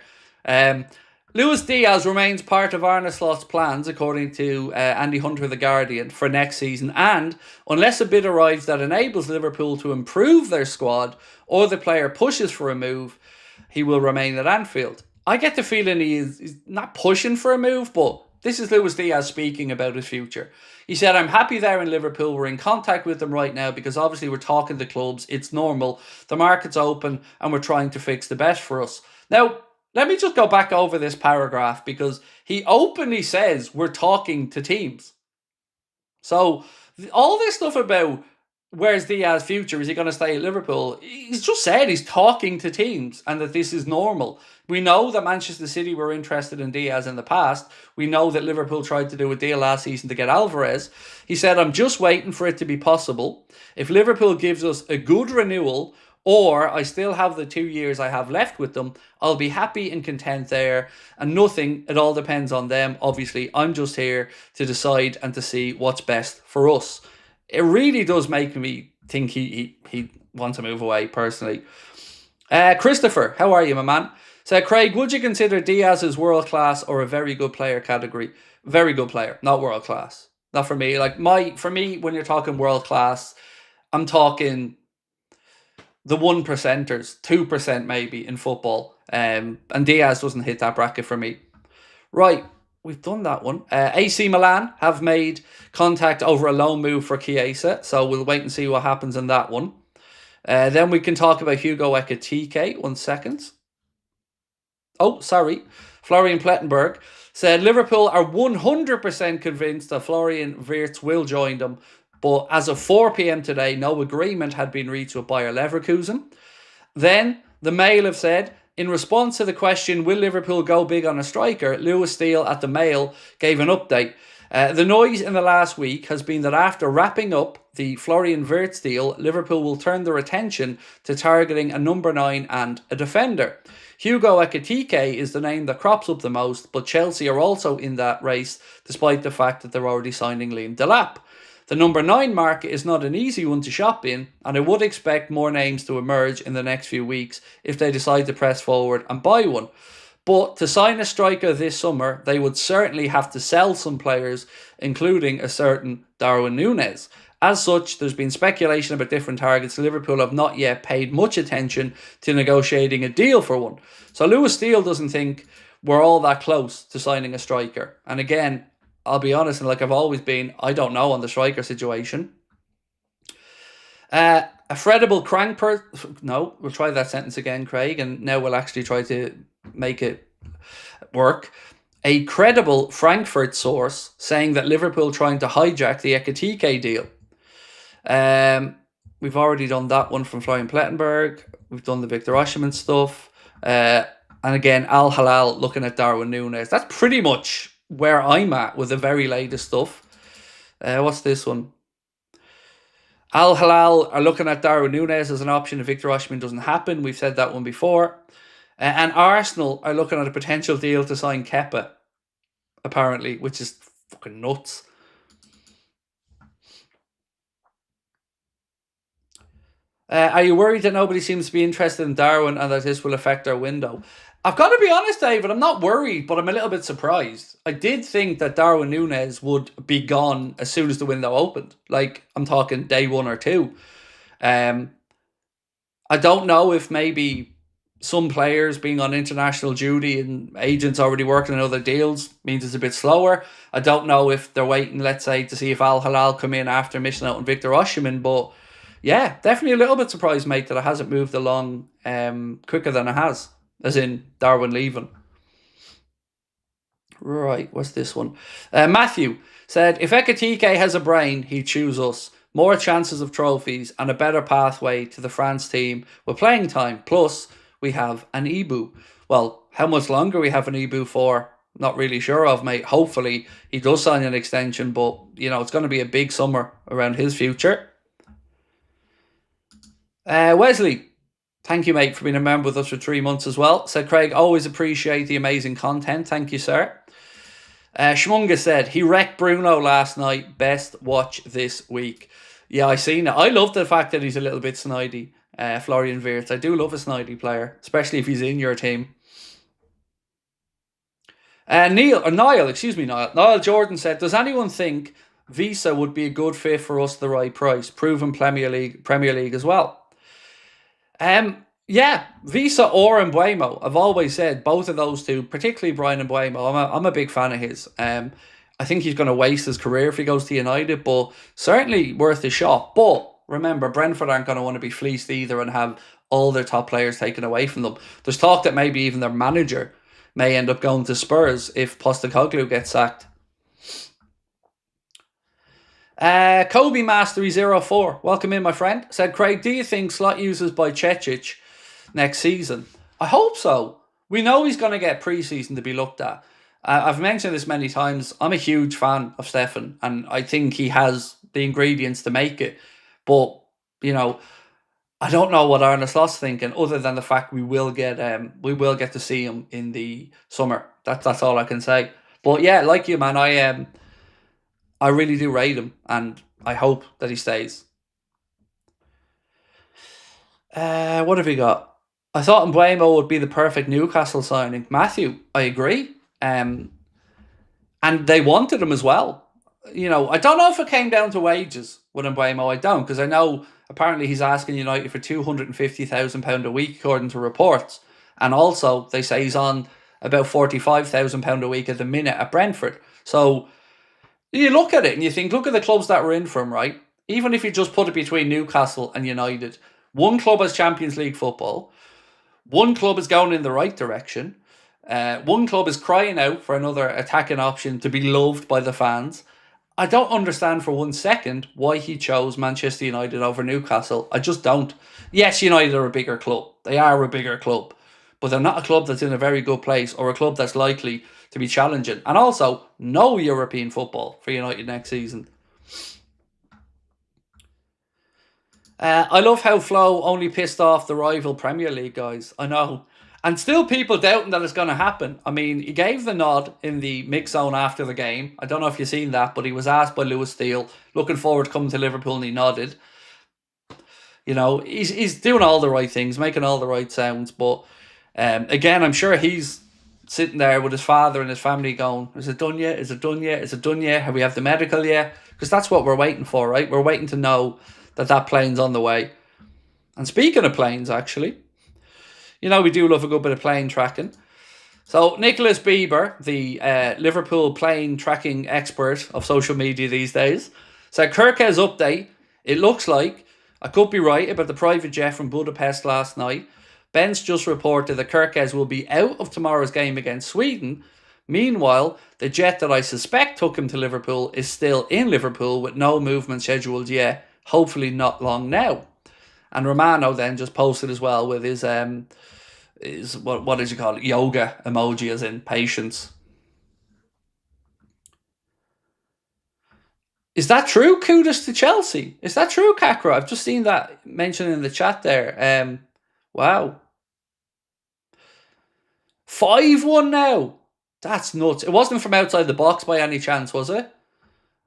Luis Diaz remains part of Arne Slot's plans, according to Andy Hunter of The Guardian, for next season. And unless a bid arrives that enables Liverpool to improve their squad or the player pushes for a move, he will remain at Anfield. I get the feeling he's not pushing for a move, but this is Luis Diaz speaking about his future. He said, I'm happy there in Liverpool. We're in contact with them right now because obviously we're talking to clubs. It's normal. The market's open and we're trying to fix the best for us. Now, let me just go back over this paragraph because he openly says we're talking to teams. So all this stuff about where's Diaz's future, is he going to stay at Liverpool? He's just said he's talking to teams and that this is normal. We know that Manchester City were interested in Diaz in the past. We know that Liverpool tried to do a deal last season to get Alvarez. He said, I'm just waiting for it to be possible. If Liverpool gives us a good renewal, or I still have the 2 years I have left with them, I'll be happy and content there. And nothing, it all depends on them. Obviously, I'm just here to decide and to see what's best for us. It really does make me think he wants to move away, personally. Christopher, how are you, my man? So, Craig, would you consider Diaz as world-class or a very good player category? Very good player, not world-class. Not for me. For me, when you're talking world-class, I'm talking the 1%ers, 2% maybe in football. And Diaz doesn't hit that bracket for me. Right, we've done that one. AC Milan have made contact over a loan move for Chiesa, so we'll wait and see what happens in that one. Then we can talk about Hugo Ekitike. 1 second. Oh, sorry. Florian Plettenberg said Liverpool are 100% convinced that Florian Wirtz will join them. But as of 4 p.m. today, no agreement had been reached with Bayer Leverkusen. Then, the Mail have said, in response to the question, will Liverpool go big on a striker, Lewis Steele at the Mail gave an update. The noise in the last week has been that after wrapping up the Florian Wirtz deal, Liverpool will turn their attention to targeting a number 9 and a defender. Hugo Ekitike is the name that crops up the most, but Chelsea are also in that race, despite the fact that they're already signing Liam Delap. The number 9 market is not an easy one to shop in, and I would expect more names to emerge in the next few weeks if they decide to press forward and buy one. But to sign a striker this summer, they would certainly have to sell some players, including a certain Darwin Núñez. As such, there's been speculation about different targets. Liverpool have not yet paid much attention to negotiating a deal for one. So Lewis Steele doesn't think we're all that close to signing a striker. And again, I'll be honest, and like I've always been, I don't know on the striker situation. A Fredible Crankpert... No, we'll try that sentence again, Craig, and now we'll actually try to make it work. A credible Frankfurt source saying that Liverpool trying to hijack the Ekitike deal. We've already done that one from Florian Plettenberg. We've done the Victor Osimhen stuff. And again, Al Halal looking at Darwin Núñez. That's pretty much where I'm at with the very latest stuff. What's this one? Al Hilal are looking at Darwin Núñez as an option if Victor Osimhen doesn't happen. We've said that one before. And Arsenal are looking at a potential deal to sign Kepa, apparently, which is fucking nuts. Are you worried that nobody seems to be interested in Darwin and that this will affect our window? I've got to be honest, David, I'm not worried, but I'm a little bit surprised. I did think that Darwin Núñez would be gone as soon as the window opened. Like, I'm talking day 1 or 2. I don't know if maybe some players being on international duty and agents already working on other deals means it's a bit slower. I don't know if they're waiting, let's say, to see if Al Hilal come in after missing out on Victor Osimhen, but yeah, definitely a little bit surprised, mate, that it hasn't moved along quicker than it has, as in Darwin leaving. Right, what's this one? Matthew said, if Ekitike has a brain, he'd choose us. More chances of trophies and a better pathway to the France team with playing time. Plus, we have an Ibu. Well, how much longer we have an Ibu for, not really sure of, mate. Hopefully, he does sign an extension, but, it's going to be a big summer around his future. Wesley, thank you, mate, for being a member with us for 3 months as well. Said, Craig, always appreciate the amazing content. Thank you, sir. Schmunga said, he wrecked Bruno last night. Best watch this week. Yeah, I seen it. I love the fact that he's a little bit snidey, Florian Wirtz. I do love a snidey player, especially if he's in your team. Niall Jordan said, does anyone think Visa would be a good fit for us at the right price? Proven Premier League as well. Yeah, Visa or Mbeumo. I've always said both of those two, particularly Brian Mbeumo. I'm a big fan of his. I think he's going to waste his career if he goes to United, but certainly worth a shot. But remember, Brentford aren't going to want to be fleeced either and have all their top players taken away from them. There's talk that maybe even their manager may end up going to Spurs if Postecoglou gets sacked. Kobe Mastery 04, welcome in, my friend. Said, Craig, do you think slot uses by Cecic next season? I hope so. We know he's going to get pre-season to be looked at. I've mentioned this many times. I'm a huge fan of Stefan, and I think he has the ingredients to make it. But, I don't know what Arne Slot's thinking, other than the fact we will get to see him in the summer. That's all I can say. But yeah, like you, man, I really do rate him, and I hope that he stays. What have we got? I thought Mbeumo would be the perfect Newcastle signing. Matthew, I agree. And they wanted him as well. I don't know if it came down to wages with Mbeumo. I don't, because I know apparently he's asking United for £250,000 a week, according to reports. And also, they say he's on about £45,000 a week at the minute at Brentford. So you look at it and you think, look at the clubs that were in for him, right? Even if you just put it between Newcastle and United, one club has Champions League football, one club is going in the right direction, one club is crying out for another attacking option to be loved by the fans. I don't understand for 1 second why he chose Manchester United over Newcastle. I just don't. Yes, United are a bigger club. They are a bigger club. But they're not a club that's in a very good place or a club that's likely to be challenging. And also, no European football for United next season. I love how Flo only pissed off the rival Premier League guys. I know. And still people doubting that it's going to happen. I mean, he gave the nod in the mix zone after the game. I don't know if you've seen that, but he was asked by Lewis Steele, looking forward to coming to Liverpool, and he nodded. He's doing all the right things, making all the right sounds. But again, I'm sure he's sitting there with his father and his family going, is it done yet? Is it done yet? Is it done yet? Have we have the medical yet? Because that's what we're waiting for, right? We're waiting to know that plane's on the way. And speaking of planes, actually, we do love a good bit of plane tracking. So Nicholas Bieber, the Liverpool plane tracking expert of social media these days, said, Kerkez update, it looks like, I could be right about the private jet from Budapest last night. Ben's just reported that Kerkez will be out of tomorrow's game against Sweden. Meanwhile, the jet that I suspect took him to Liverpool is still in Liverpool with no movement scheduled yet. Hopefully not long now. And Romano then just posted as well with his what did you call it? Yoga emoji, as in patience. Is that true? Kudos to Chelsea. Is that true, Kakra? I've just seen that mentioned in the chat there. Wow. 5-1 now. That's nuts. It wasn't from outside the box by any chance, was it?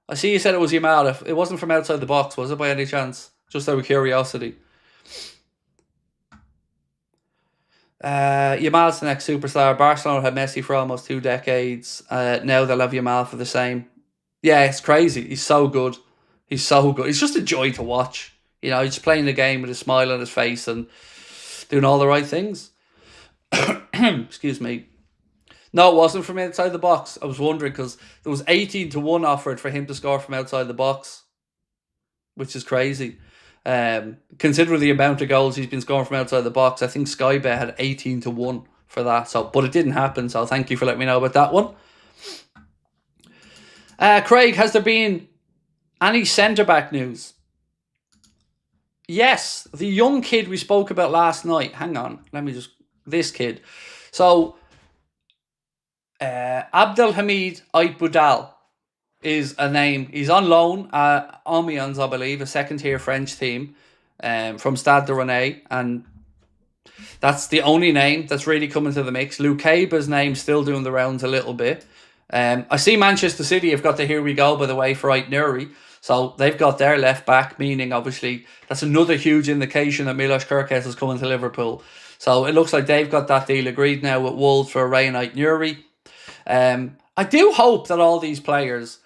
I see you said it was Yamal. It wasn't from outside the box, was it, by any chance? Just out of curiosity. Yamal's the next superstar. Barcelona had Messi for almost 2 decades. Now they'll have Yamal for the same. Yeah, it's crazy. He's so good. He's so good. He's just a joy to watch. You know, he's just playing the game with a smile on his face and doing all the right things. Excuse me. No, it wasn't from outside the box. I was wondering because there was 18-1 offered for him to score from outside the box, which is crazy. Considering the amount of goals he's been scoring from outside the box, I think Sky Bet had 18-1 for that. So, but it didn't happen. So thank you for letting me know about that one. Craig, has there been any centre-back news? Yes, the young kid we spoke about last night. Hang on, let me just... This kid. So, Abdelhamid Aitboudal is a name. He's on loan at Amiens, I believe, a second-tier French team from Stade de Rennais, and that's the only name that's really coming to the mix. Lukaba's name's still doing the rounds a little bit. I see Manchester City have got the Here We Go, by the way, for Aït-Nouri. So they've got their left back, meaning obviously that's another huge indication that Milos Kerkez is coming to Liverpool. So it looks like they've got that deal agreed now with Wolves for Rayan Aït-Nouri. I do hope that all these players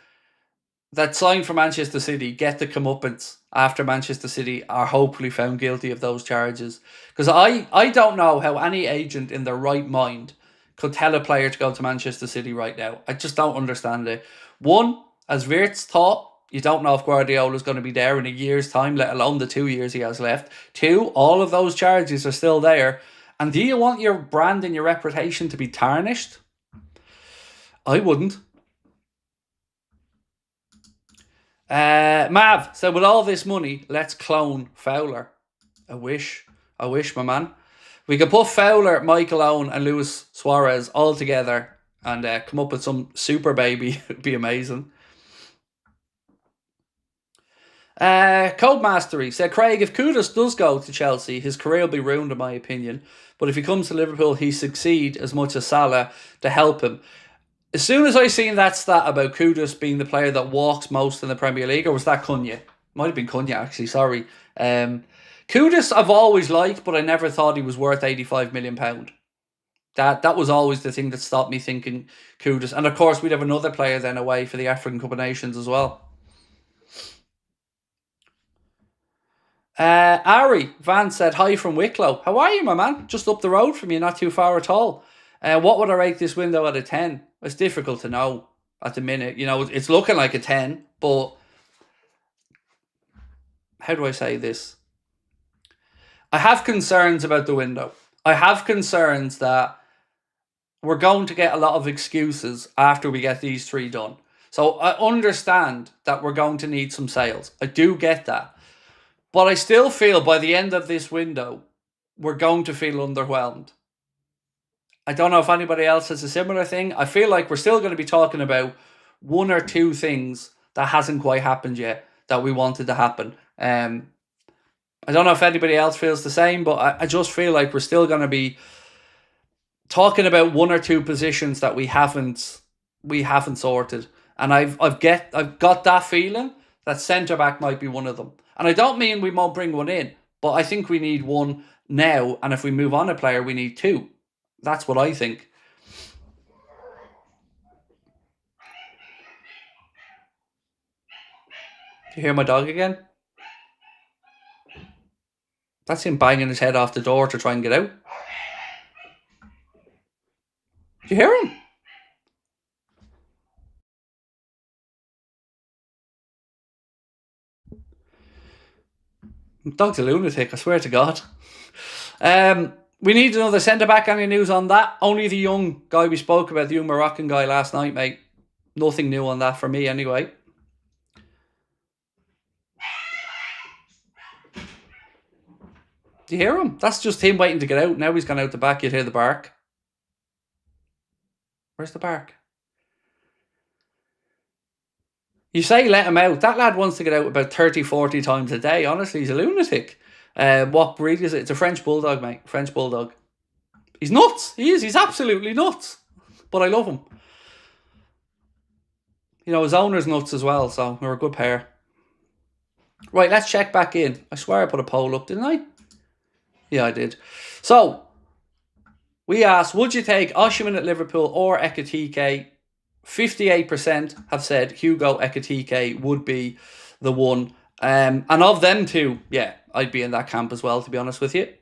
that signed for Manchester City get the comeuppance after Manchester City are hopefully found guilty of those charges. Because I don't know how any agent in their right mind could tell a player to go to Manchester City right now. I just don't understand it. One, as Wirtz thought, you don't know if Guardiola's going to be there in a year's time, let alone the 2 years he has left. Two, all of those charges are still there. And do you want your brand and your reputation to be tarnished? I wouldn't. Mav said, with all this money, let's clone Fowler. I wish, my man. We could put Fowler, Michael Owen and Luis Suarez all together and come up with some super baby. It'd be amazing. Code Mastery said, Craig, if Kudus does go to Chelsea, his career will be ruined in my opinion. But if he comes to Liverpool, he succeed as much as Salah to help him. As soon as I seen that stat about Kudus being the player that walks most in the Premier League, or was that Cunha? Might have been Cunha, actually, sorry. Kudus I've always liked, but I never thought he was worth £85 million. That was always the thing that stopped me thinking Kudus. And of course, we'd have another player then away for the African Cup of Nations as well. Ari Van said, hi from Wicklow. How are you, my man? Just up the road from you, not too far at all. What would I rate this window out of 10? It's difficult to know at the minute. You know, it's looking like a 10, but how do I say this? I have concerns about the window. I have concerns that we're going to get a lot of excuses after we get these 3 done. So I understand that we're going to need some sales. I do get that. But I still feel by the end of this window, we're going to feel underwhelmed. I don't know if anybody else has a similar thing. I feel like we're still going to be talking about 1 or 2 things that hasn't quite happened yet that we wanted to happen. I don't know if anybody else feels the same, but I just feel like we're still going to be talking about 1 or 2 positions that we haven't sorted. And I've got that feeling that centre-back might be one of them. And I don't mean we won't bring one in, but I think we need one now. And if we move on a player, we need 2. That's what I think. Do you hear my dog again? That's him banging his head off the door to try and get out. Do you hear him? Dog's a lunatic, I swear to God. We need another centre-back. Any news on that? Only the young guy we spoke about, the young Moroccan guy last night, mate. Nothing new on that for me anyway. Do you hear him? That's just him waiting to get out. Now he's gone out the back. You'd hear the bark. Where's the bark? You say let him out. That lad wants to get out about 30, 40 times a day. Honestly, he's a lunatic. What breed is it? It's a French bulldog, mate. French bulldog. He's nuts. He is. He's absolutely nuts. But I love him. You know, his owner's nuts as well, so they're a good pair. Right, let's check back in. I swear I put a poll up, didn't I? Yeah, I did. So, we asked, would you take Osimhen at Liverpool or Ekitike? 58% have said Hugo Ekitike would be the one. And of them two, yeah, I'd be in that camp as well, to be honest with you.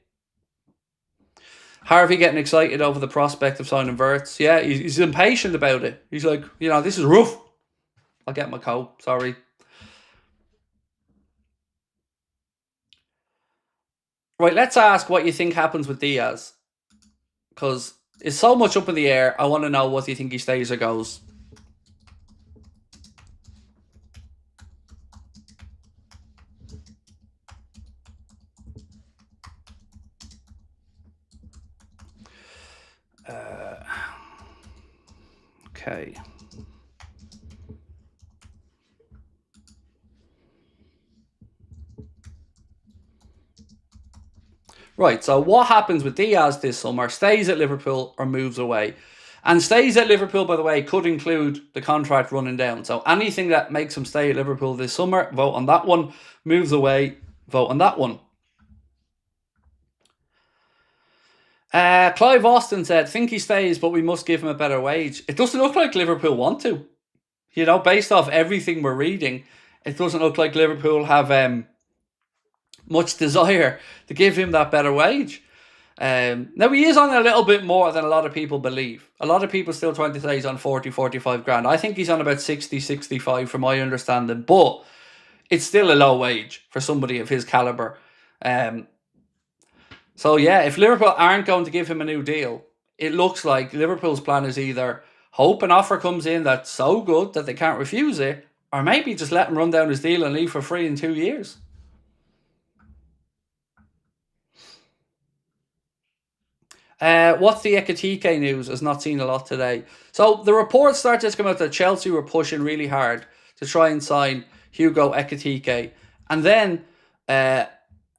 Harvey getting excited over the prospect of signing Wirtz. Yeah, he's impatient about it. He's like, you know, this is rough. I'll get my coat, sorry. Right, let's ask what you think happens with Diaz. Because it's so much up in the air. I want to know what you think he stays or goes. Okay. Right, so what happens with Diaz this summer? Stays at Liverpool or moves away? And stays at Liverpool, by the way, could include the contract running down. So anything that makes him stay at Liverpool this summer, vote on that one. Moves away, vote on that one. Clive Austin said, think he stays, but we must give him a better wage. It doesn't look like Liverpool want to. You know, based off everything we're reading, it doesn't look like Liverpool have much desire to give him that better wage. Now, he is on a little bit more than a lot of people believe. A lot of people still trying to say he's on 40, 45 grand. I think he's on about 60, 65 from my understanding. But it's still a low wage for somebody of his calibre. So, yeah, if Liverpool aren't going to give him a new deal, it looks like Liverpool's plan is either hope an offer comes in that's so good that they can't refuse it, or maybe just let him run down his deal and leave for free in 2 years. What's the Ekitike news? Has not seen a lot today. So the reports started to come out that Chelsea were pushing really hard to try and sign Hugo Ekitike. And then a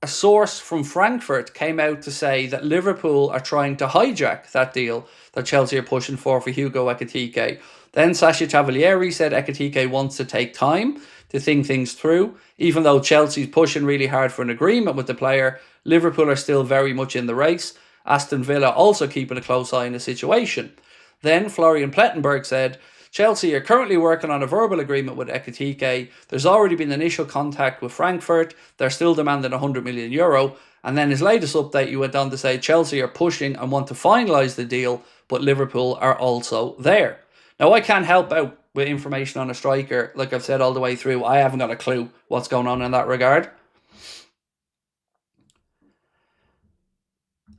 source from Frankfurt came out to say that Liverpool are trying to hijack that deal that Chelsea are pushing for Hugo Ekitike. Then Sacha Tavolieri said Ekitike wants to take time to think things through. Even though Chelsea's pushing really hard for an agreement with the player, Liverpool are still very much in the race. Aston Villa also keeping a close eye on the situation. Then Florian Plettenberg said, Chelsea are currently working on a verbal agreement with Ekitike. There's already been initial contact with Frankfurt. They're still demanding €100 million. And then his latest update, he went on to say Chelsea are pushing and want to finalise the deal, but Liverpool are also there. Now, I can't help out with information on a striker. Like I've said all the way through, I haven't got a clue what's going on in that regard.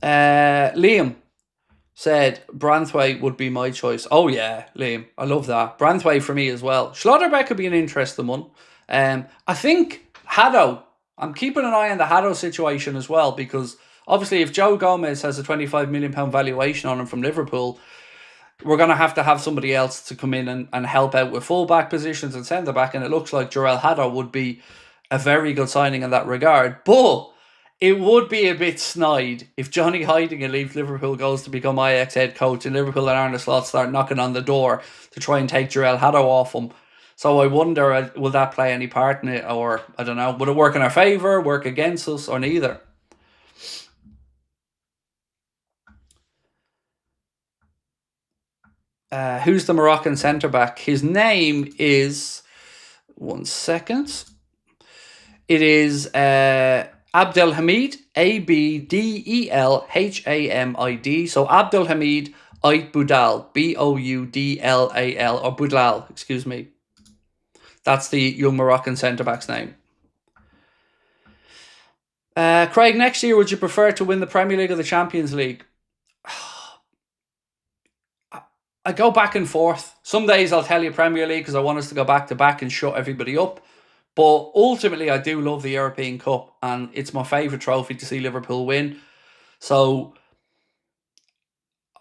Liam said Branthwaite would be my choice. Oh yeah, Liam, I love that. Branthwaite for me as well. Schlotterbeck could be an interesting one. I think Haddo, I'm keeping an eye on the Haddo situation as well, because obviously if Joe Gomez has a £25 million valuation on him from Liverpool, we're going to have somebody else to come in and help out with full-back positions and centre-back, and it looks like Jarell Haddo would be a very good signing in that regard. But it would be a bit snide if Johnny Heidegger leaves Liverpool, goes to become Ajax head coach, and Liverpool and Arne Slot start knocking on the door to try and take Jarell Haddo off him. So I wonder, will that play any part in it, or I don't know, would it work in our favour, work against us, or neither? Who's the Moroccan centre-back? His name is... One second. It is Abdelhamid, Abdelhamid. So Abdelhamid Ait Boudal, Boudlal, or Boudlal, excuse me. That's the young Moroccan centre-back's name. Craig, next year, would you prefer to win the Premier League or the Champions League? I go back and forth. Some days I'll tell you Premier League because I want us to go back to back and shut everybody up. But ultimately, I do love the European Cup, and it's my favourite trophy to see Liverpool win. So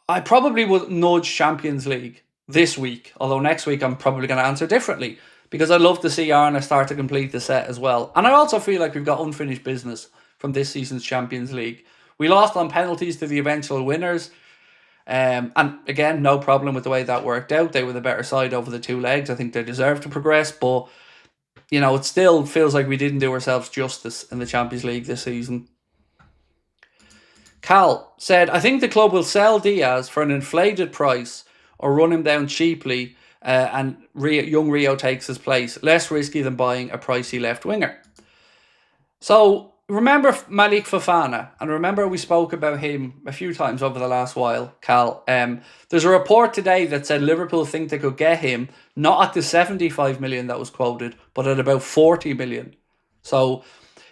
I probably would nudge Champions League this week, although next week I'm probably going to answer differently. because I'd love to see Arna start to complete the set as well. And I also feel like we've got unfinished business from this season's Champions League. We lost on penalties to the eventual winners. And again, no problem with the way that worked out. They were the better side over the two legs. I think they deserve to progress, but it still feels like we didn't do ourselves justice in the Champions League this season. Cal said, I think the club will sell Diaz for an inflated price or run him down cheaply and young Rio takes his place. Less risky than buying a pricey left winger. So remember Malik Fofana, and remember we spoke about him a few times over the last while, Cal. There's a report today that said Liverpool think they could get him not at the 75 million that was quoted, but at about 40 million. So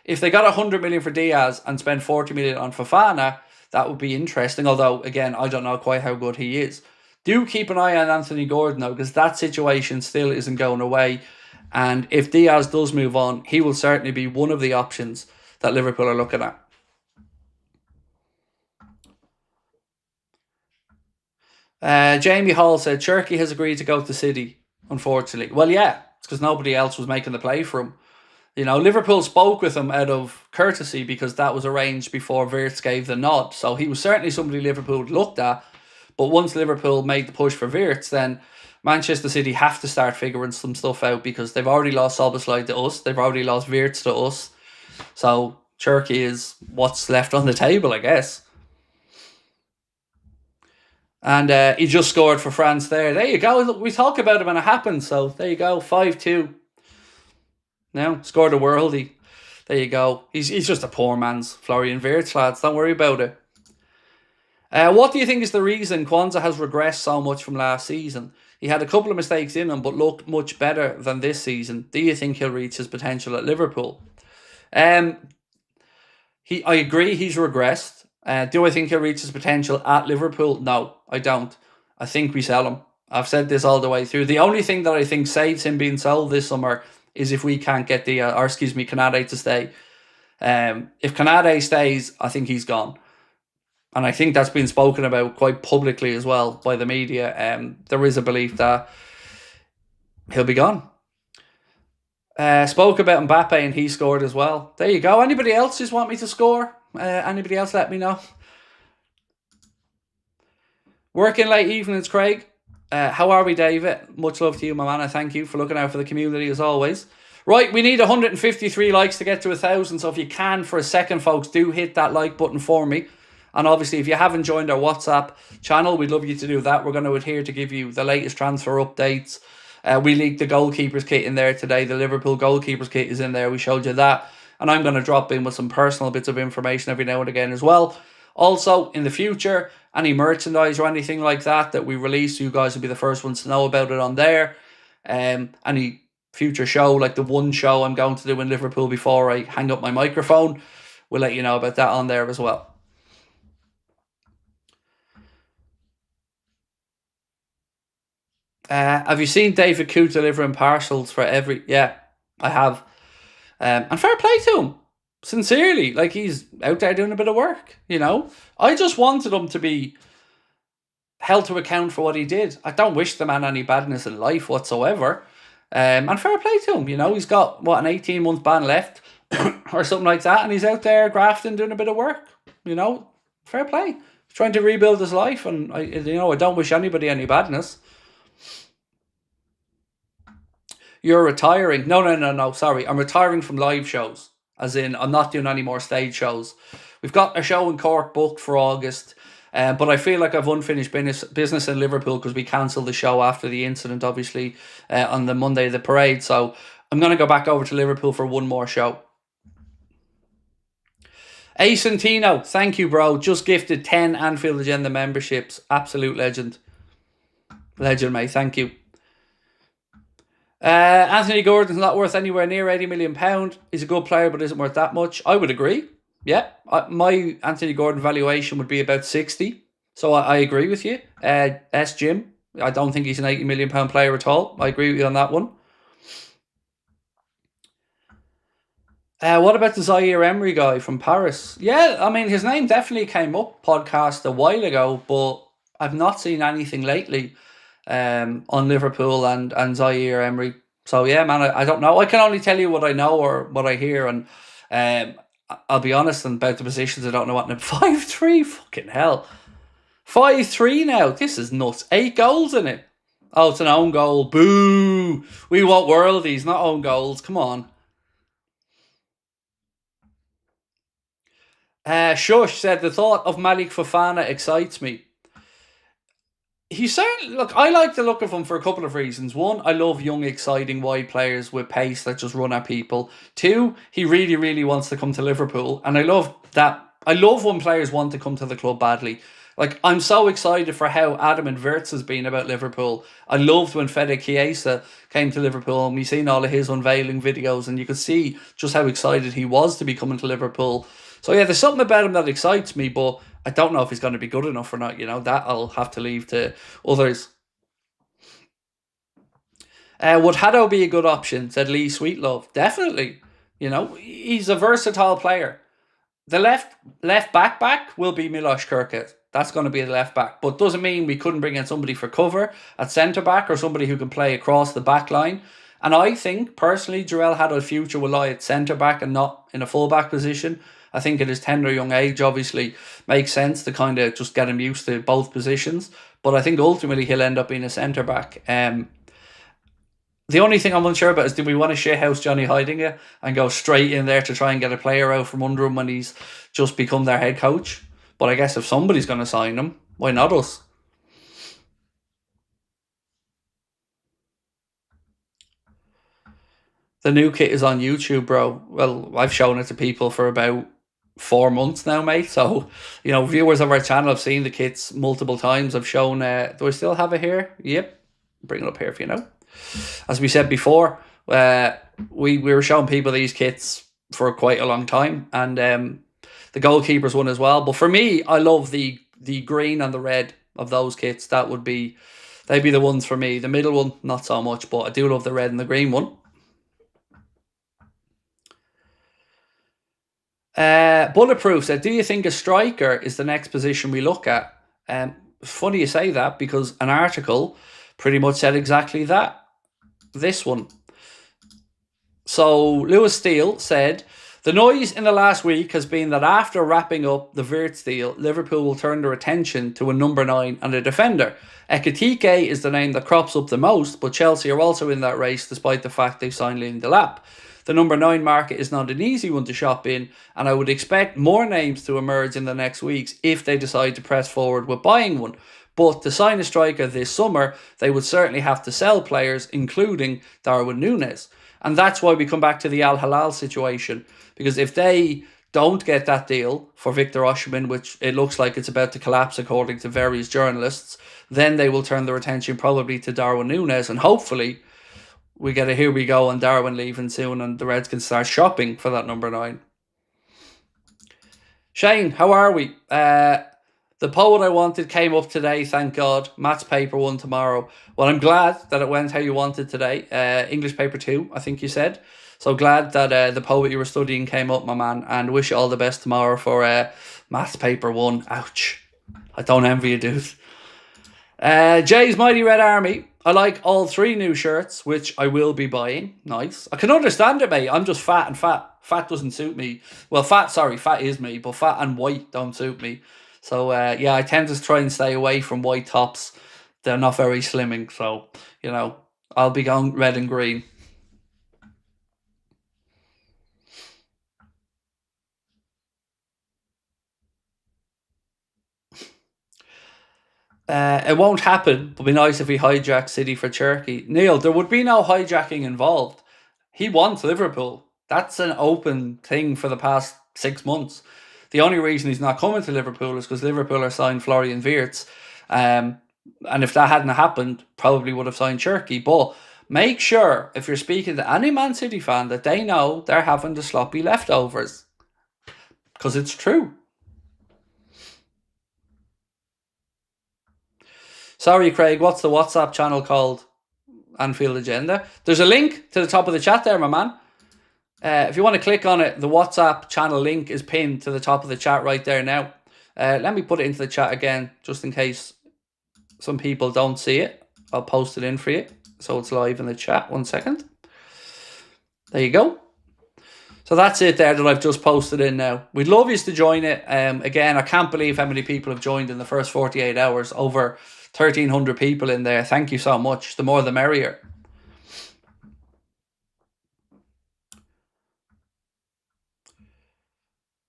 if they got 100 million for Diaz and spend 40 million on Fofana, that would be interesting. Although, again, I don't know quite how good he is. Do keep an eye on Anthony Gordon, though, because that situation still isn't going away. And if Diaz does move on, he will certainly be one of the options that Liverpool are looking at. Jamie Hall said, Cherky has agreed to go to City, unfortunately. Well, yeah, it's because nobody else was making the play for him. Liverpool spoke with him out of courtesy because that was arranged before Wirtz gave the nod. So he was certainly somebody Liverpool looked at. But once Liverpool made the push for Wirtz, then Manchester City have to start figuring some stuff out because they've already lost Szoboszlai to us. They've already lost Wirtz to us. So Cherky is what's left on the table, I guess. And he just scored for France there. There you go. Look, we talk about him and it happened. So there you go. 5-2. Now, scored a worldie. There you go. He's just a poor man's Florian Wirtz, lads. Don't worry about it. What do you think is the reason Kwanzaa has regressed so much from last season? He had a couple of mistakes in him, but looked much better than this season. Do you think he'll reach his potential at Liverpool? I agree he's regressed. Do I think he'll reach his potential at Liverpool? No, I don't. I think we sell him. I've said this all the way through. The only thing that I think saves him being sold this summer is if we can't get Konate to stay. If Konate stays, I think he's gone. And I think that's been spoken about quite publicly as well by the media. There is a belief that he'll be gone. Spoke about Mbappe and he scored as well. There you go. Anybody else just want me to score? Anybody else let me know. Working late evenings, Craig. How are we, David? Much love to you, my man. I thank you for looking out for the community as always. Right, we need 153 likes to get to 1,000. So if you can, for a second, folks, do hit that like button for me. And obviously, if you haven't joined our WhatsApp channel, we'd love you to do that. We're going to adhere to give you the latest transfer updates. We leaked the goalkeepers kit in there today. The Liverpool goalkeepers kit is in there. We showed you that. And I'm going to drop in with some personal bits of information every now and again as well. Also, in the future, any merchandise or anything like that we release, you guys will be the first ones to know about it on there. Any future show, like the one show I'm going to do in Liverpool before I hang up my microphone, we'll let you know about that on there as well. Have you seen David Coote delivering parcels for every... Yeah, I have. And fair play to him. Sincerely. Like, he's out there doing a bit of work, I just wanted him to be held to account for what he did. I don't wish the man any badness in life whatsoever. And fair play to him, he's got, an 18-month ban left or something like that, and he's out there grafting, doing a bit of work, Fair play. He's trying to rebuild his life, and I don't wish anybody any badness. You're retiring. No, sorry. I'm retiring from live shows. As in, I'm not doing any more stage shows. We've got a show in Cork booked for August. But I feel like I've unfinished business in Liverpool because we cancelled the show after the incident, obviously, on the Monday of the parade. So I'm going to go back over to Liverpool for one more show. Asentino, thank you, bro. Just gifted 10 Anfield Agenda memberships. Absolute legend. Legend, mate. Thank you. Anthony Gordon's not worth anywhere near £80 million. He's a good player, but isn't worth that much. I would agree. Yeah, my Anthony Gordon valuation would be about 60. So I agree with you. Jim, I don't think he's an £80 million player at all. I agree with you on that one. What about the Zaire Emery guy from Paris? Yeah, I mean, his name definitely came up podcast a while ago, but I've not seen anything lately on Liverpool and Zaire Emery. So yeah, man, I don't know. I can only tell you what I know or what I hear, and I'll be honest about the positions. I don't know what. 5-3, fucking hell. 5-3 now. This is nuts. 8 goals in it. Oh, it's an own goal. Boo! We want worldies, not own goals. Come on. Shush said the thought of Malik Fofana excites me. He certainly look. I like the look of him for a couple of reasons. One, I love young, exciting, wide players with pace that just run at people. Two, he really, really wants to come to Liverpool, and I love that. I love when players want to come to the club badly. Like, I'm so excited for how adamant Wirtz has been about Liverpool. I loved when Fede Chiesa came to Liverpool, and we seen all of his unveiling videos, and you could see just how excited he was to be coming to Liverpool. So yeah, there's something about him that excites me, but I don't know if he's going to be good enough or not. You know, that I'll have to leave to others. Would Haddo be a good option? Said Lee Sweetlove. Definitely. You know, he's a versatile player. The left back will be Milos Kerkez. That's going to be the left back. But doesn't mean we couldn't bring in somebody for cover at centre back or somebody who can play across the back line. And I think, personally, Jarell Haddo's future will lie at centre back and not in a full back position. I think at his tender young age, obviously, makes sense to kind of just get him used to both positions. But I think ultimately he'll end up being a centre back. The only thing I'm unsure about is, do we want to shithouse Johnny Heidinga and go straight in there to try and get a player out from under him when he's just become their head coach? But I guess if somebody's going to sign him, why not us? The new kit is on YouTube, bro. Well, I've shown it to people for about 4 months now, mate. So, you know, viewers of our channel have seen the kits multiple times. I've shown, do I still have it here? Yep. Bring it up here for you now. As we said before, we were showing people these kits for quite a long time, and the goalkeepers one as well. But for me, I love the green and the red of those kits. They'd be the ones for me. The middle one, not so much, but I do love the red and the green one. Bulletproof said, do you think a striker is the next position we look at? Funny you say that, because an article pretty much said exactly that. This one. So Lewis Steele said, the noise in the last week has been that after wrapping up the Wirtz deal, Liverpool will turn their attention to a number 9 and a defender. Ekitike is the name that crops up the most, but Chelsea are also in that race despite the fact they've signed Leon Delap. The number 9 market is not an easy one to shop in, and I would expect more names to emerge in the next weeks if they decide to press forward with buying one. But to sign a striker this summer, they would certainly have to sell players, including Darwin Núñez. And that's why we come back to the Al Hilal situation. Because if they don't get that deal for Victor Osimhen, which it looks like it's about to collapse according to various journalists, then they will turn their attention probably to Darwin Núñez. And hopefully we get a here we go and Darwin leaving soon and the Reds can start shopping for that number 9. Shane, how are we? The poet I wanted came up today, thank God. Maths paper 1 tomorrow. Well, I'm glad that it went how you wanted today. English paper 2, I think you said. So glad that the poet you were studying came up, my man. And wish you all the best tomorrow for maths paper 1. Ouch. I don't envy you, dude. Jay's Mighty Red Army. I like all 3 new shirts, which I will be buying. Nice. I can understand it, mate. I'm just fat, and fat doesn't suit me. Well, fat is me, but fat and white don't suit me. So, yeah, I tend to try and stay away from white tops. They're not very slimming. So, you know, I'll be going red and green. It won't happen, but it'd be nice if we hijack City for Turkey. Neil, there would be no hijacking involved. He wants Liverpool. That's an open thing for the past 6 months. The only reason he's not coming to Liverpool is because Liverpool are signed Florian Wirtz. And if that hadn't happened, probably would have signed Turkey. But make sure, if you're speaking to any Man City fan, that they know they're having the sloppy leftovers. Because it's true. Sorry, Craig, what's the WhatsApp channel called? Anfield Agenda. There's a link to the top of the chat there, my man. If you want to click on it, the WhatsApp channel link is pinned to the top of the chat right there now. Let me put it into the chat again, just in case some people don't see it. I'll post it in for you, so it's live in the chat. 1 second. There you go. So that's it there that I've just posted in now. We'd love you to join it. Again, I can't believe how many people have joined in the first 48 hours. Over 1,300 people in there. Thank you so much. The more the merrier.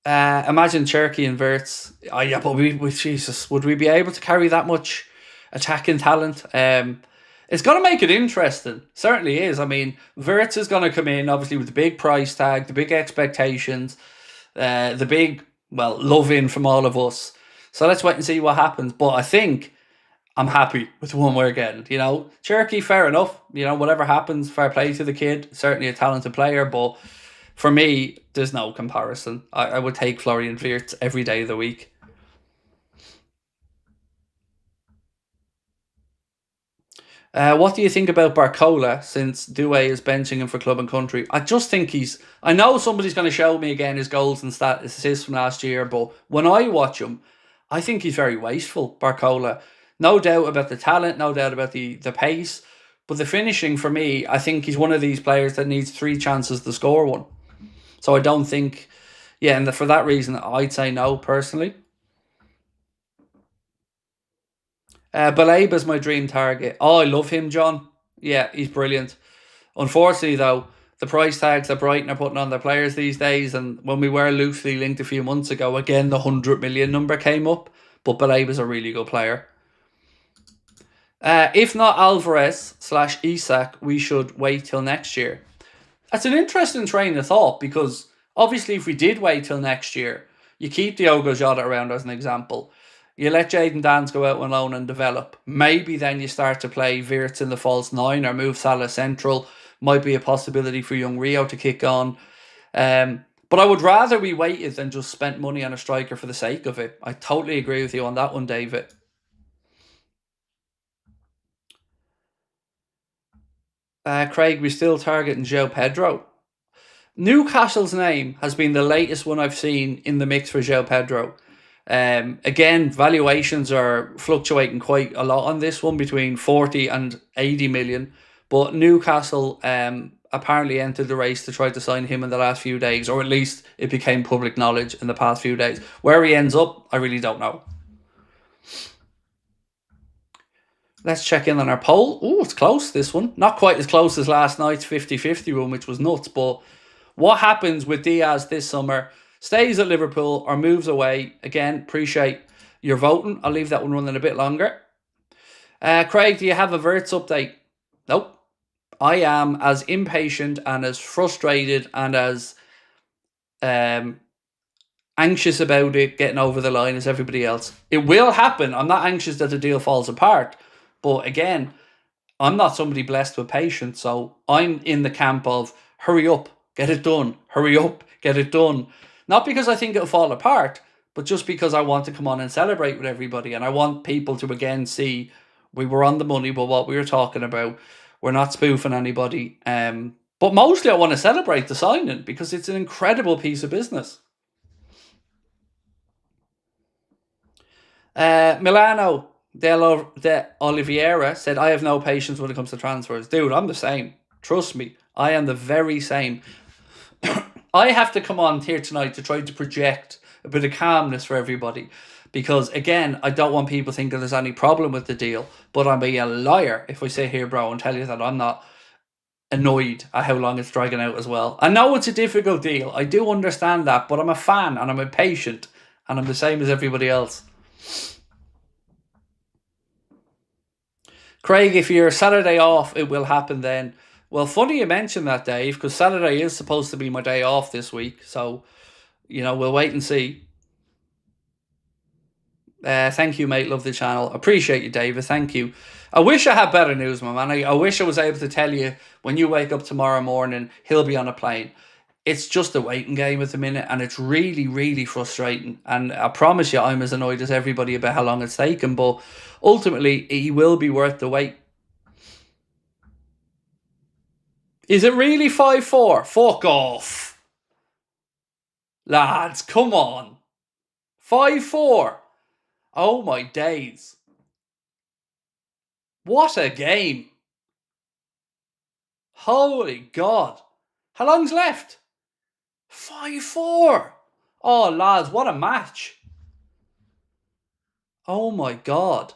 Imagine Cherky and Wirtz. Oh yeah, but Jesus, would we be able to carry that much attacking talent? It's going to make it interesting. Certainly is. I mean, Wirtz is going to come in, obviously, with the big price tag, the big expectations, the big, well, love in from all of us. So let's wait and see what happens. But I think I'm happy with the one we're getting. You know, Cherky, fair enough. You know, whatever happens, fair play to the kid. Certainly a talented player, but for me, there's no comparison. I would take Florian Wirtz every day of the week. What do you think about Barcola since Due is benching him for club and country? I just think he's. I know somebody's going to show me again his goals and assists from last year, but when I watch him, I think he's very wasteful. Barcola, no doubt about the talent, no doubt about the pace, but the finishing for me, I think he's one of these players that needs 3 chances to score one. So I don't think, yeah, and for that reason, I'd say no personally. Balaba's my dream target. Oh, I love him, John. Yeah, he's brilliant. Unfortunately, though, the price tags that Brighton are putting on their players these days, and when we were loosely linked a few months ago, again, the 100 million number came up, but Balaba's a really good player. If not Alvarez / Isak, we should wait till next year. That's an interesting train of thought because obviously, if we did wait till next year, you keep Diogo Jota around as an example. You let Jaden Dance go out on loan and develop. Maybe then you start to play Wirtz in the false nine or move Salah central. Might be a possibility for young Rio to kick on. But I would rather we waited than just spent money on a striker for the sake of it. I totally agree with you on that one, David. Craig, we still targeting Joe Pedro. Newcastle's name has been the latest one I've seen in the mix for João Pedro. Again, valuations are fluctuating quite a lot on this one, between 40 and 80 million. But Newcastle apparently entered the race to try to sign him in the last few days, or at least it became public knowledge in the past few days. Where he ends up, I really don't know. Let's check in on our poll. Oh, it's close, this one. Not quite as close as last night's 50-50 one, which was nuts. But what happens with Diaz this summer? Stays at Liverpool or moves away? Again, appreciate your voting. I'll leave that one running a bit longer. Craig, do you have a Wirtz update? Nope. I am as impatient and as frustrated and as anxious about it getting over the line as everybody else. It will happen. I'm not anxious that the deal falls apart. But again, I'm not somebody blessed with patience, so I'm in the camp of hurry up, get it done, hurry up, get it done. Not because I think it'll fall apart, but just because I want to come on and celebrate with everybody, and I want people to again see we were on the money with what we were talking about. We're not spoofing anybody. But mostly I want to celebrate the signing because it's an incredible piece of business. Milano de Oliveira said, I have no patience when it comes to transfers. Dude, I'm the same. Trust me, I am the very same. I have to come on here tonight to try to project a bit of calmness for everybody. Because, again, I don't want people thinking there's any problem with the deal. But I'm a liar if I sit here, bro, and tell you that I'm not annoyed at how long it's dragging out as well. I know it's a difficult deal. I do understand that. But I'm a fan and I'm impatient. And I'm the same as everybody else. Craig, if you're Saturday off, it will happen then. Well, funny you mentioned that, Dave, because Saturday is supposed to be my day off this week. So, we'll wait and see. Thank you, mate. Love the channel. Appreciate you, David. Thank you. I wish I had better news, my man. I wish I was able to tell you when you wake up tomorrow morning, he'll be on a plane. It's just a waiting game at the minute, and it's really, really frustrating. And I promise you, I'm as annoyed as everybody about how long it's taken. But ultimately, he will be worth the wait. Is it really 5-4? Fuck off. Lads, come on. 5-4. Oh my days. What a game. Holy God. How long's left? 5-4. Oh, lads, what a match. Oh my God.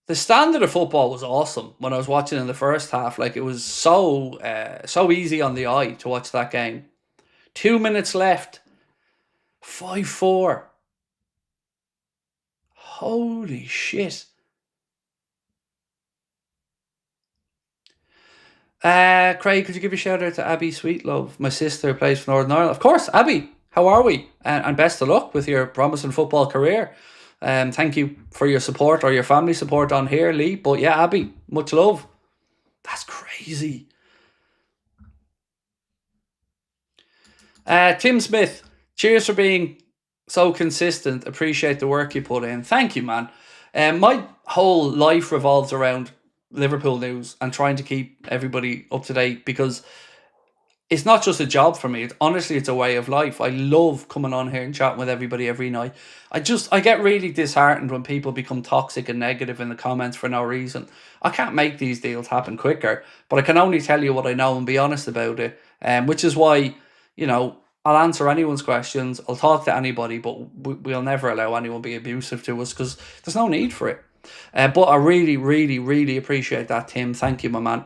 The standard of football was awesome when I was watching in the first half. Like, it was so easy on the eye to watch that game. 2 minutes left. 5-4. Holy shit. Craig, could you give a shout out to Abby Sweetlove, my sister who plays for Northern Ireland? Of course, Abby. How are we? And best of luck with your promising football career. Thank you for your support, or your family support on here, Lee. But yeah, Abby, much love. That's crazy. Tim Smith, cheers for being so consistent. Appreciate the work you put in. Thank you, man. My whole life revolves around Liverpool news and trying to keep everybody up to date, because it's not just a job for me. Honestly, it's a way of life. I love coming on here and chatting with everybody every night. I get really disheartened when people become toxic and negative in the comments for no reason. I can't make these deals happen quicker, but I can only tell you what I know and be honest about it. Which is why, I'll answer anyone's questions. I'll talk to anybody, but we'll never allow anyone to be abusive to us, because there's no need for it. But I really, really, really appreciate that, Tim. Thank you, my man.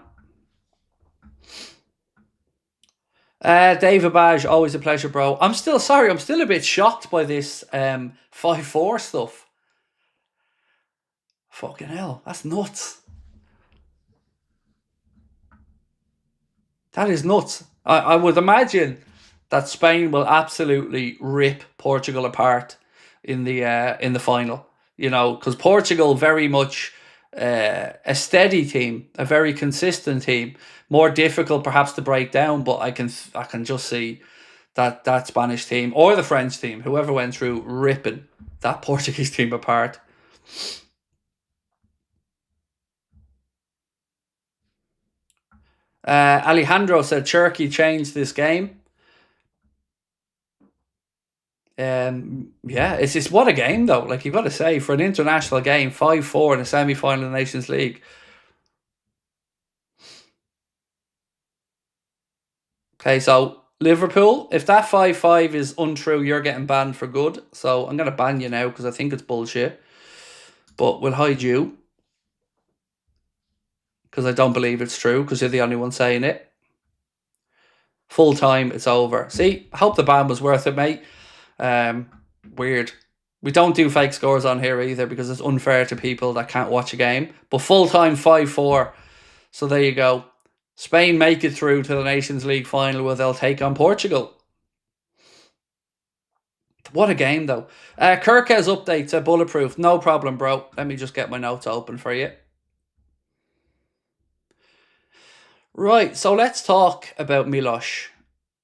David Badge, always a pleasure, bro. I'm still a bit shocked by this 5-4 stuff. Fucking hell, that's nuts. That is nuts. I would imagine that Spain will absolutely rip Portugal apart in the final. Because Portugal very much a steady team, a very consistent team, more difficult perhaps to break down. But I can just see that Spanish team or the French team, whoever went through, ripping that Portuguese team apart. Alejandro said Turkey changed this game. Yeah, it's just, what a game though. Like, you've got to say, for an international game, 5-4 in a semi-final of the Nations League. Okay, so Liverpool, if that 5-5 is untrue, you're getting banned for good. So I'm going to ban you now because I think it's bullshit. But we'll hide you, because I don't believe it's true, because you're the only one saying it. Full time, it's over. See, I hope the ban was worth it, mate. Weird. We don't do fake scores on here either, because it's unfair to people that can't watch a game. But full time 5-4. So there you go. Spain make it through to the Nations League final, where they'll take on Portugal. What a game, though. Kerkez updates are bulletproof. No problem, bro. Let me just get my notes open for you. Right, so let's talk about Milos.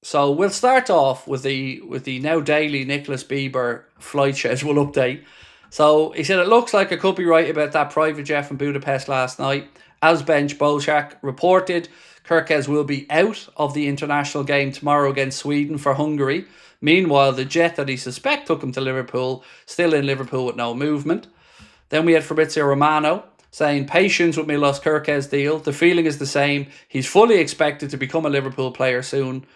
So we'll start off with the now daily Nicholas Bieber flight schedule update. So he said it looks like I could be right about that private jet from Budapest last night. As bench Boszak reported, Kerkez will be out of the international game tomorrow against Sweden for Hungary. Meanwhile, the jet that he suspects took him to Liverpool, still in Liverpool with no movement. Then we had Fabrizio Romano saying patience with Milos Kerkez deal. The feeling is the same. He's fully expected to become a Liverpool player soon.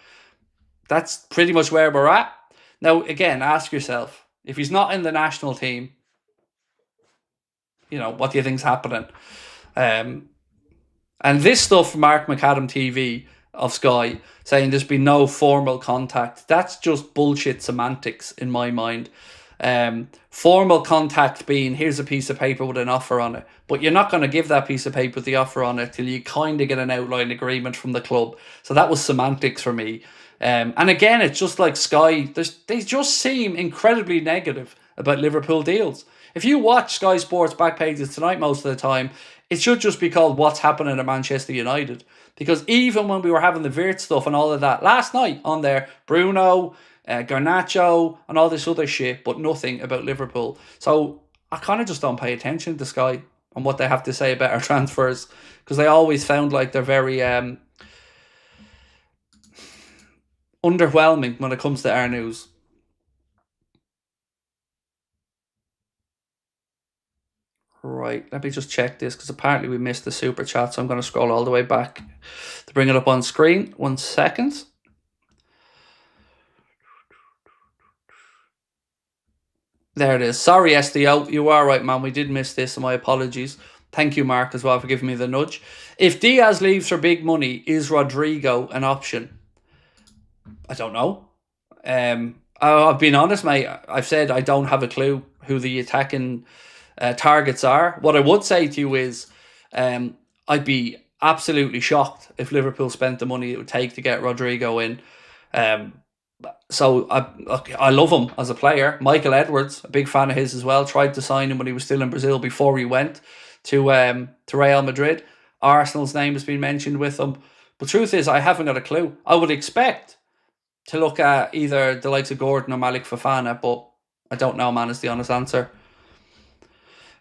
That's pretty much where we're at. Now, again, ask yourself, if he's not in the national team, what do you think's happening? And this stuff from Mark McAdam TV of Sky saying there's been no formal contact, that's just bullshit semantics in my mind. Formal contact being, here's a piece of paper with an offer on it, but you're not going to give that piece of paper with the offer on it till you kind of get an outline agreement from the club. So that was semantics for me. And again, it's just like Sky, they just seem incredibly negative about Liverpool deals. If you watch Sky Sports back pages tonight most of the time, it should just be called What's Happening at Manchester United. Because even when we were having the Wirtz stuff and all of that, last night on there, Bruno, Garnacho and all this other shit, but nothing about Liverpool. So I kind of just don't pay attention to Sky and what they have to say about our transfers, because they always found like they're very underwhelming when it comes to our news. Right, let me just check this, because apparently we missed the super chat, so I'm going to scroll all the way back to bring it up on screen. 1 second. There it is. Sorry, SDO. You are right, man. We did miss this, and my apologies. Thank you, Mark, as well, for giving me the nudge. If Diaz leaves for big money, is Rodrigo an option? I don't know. I've been honest, mate. I've said I don't have a clue who the attacking targets are. What I would say to you is I'd be absolutely shocked if Liverpool spent the money it would take to get Rodrigo in. So I love him as a player. Michael Edwards, a big fan of his as well. Tried to sign him when he was still in Brazil before he went to Real Madrid. Arsenal's name has been mentioned with him. But truth is, I haven't got a clue. I would expect to look at either the likes of Gordon or Malik Fofana, but I don't know, man, is the honest answer.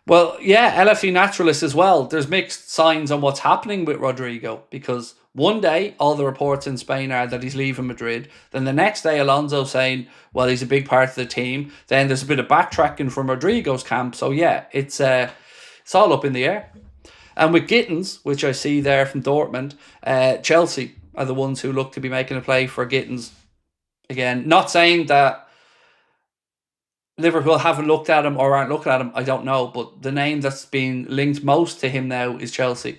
Well, yeah, LFC Naturalist as well. There's mixed signs on what's happening with Rodrigo, because one day all the reports in Spain are that he's leaving Madrid. Then the next day Alonso saying, well, he's a big part of the team. Then there's a bit of backtracking from Rodrigo's camp. So yeah, it's all up in the air. And with Gittins, which I see there from Dortmund, Chelsea are the ones who look to be making a play for Gittins. Again, not saying that Liverpool haven't looked at him or aren't looking at him, I don't know. But the name that's been linked most to him now is Chelsea.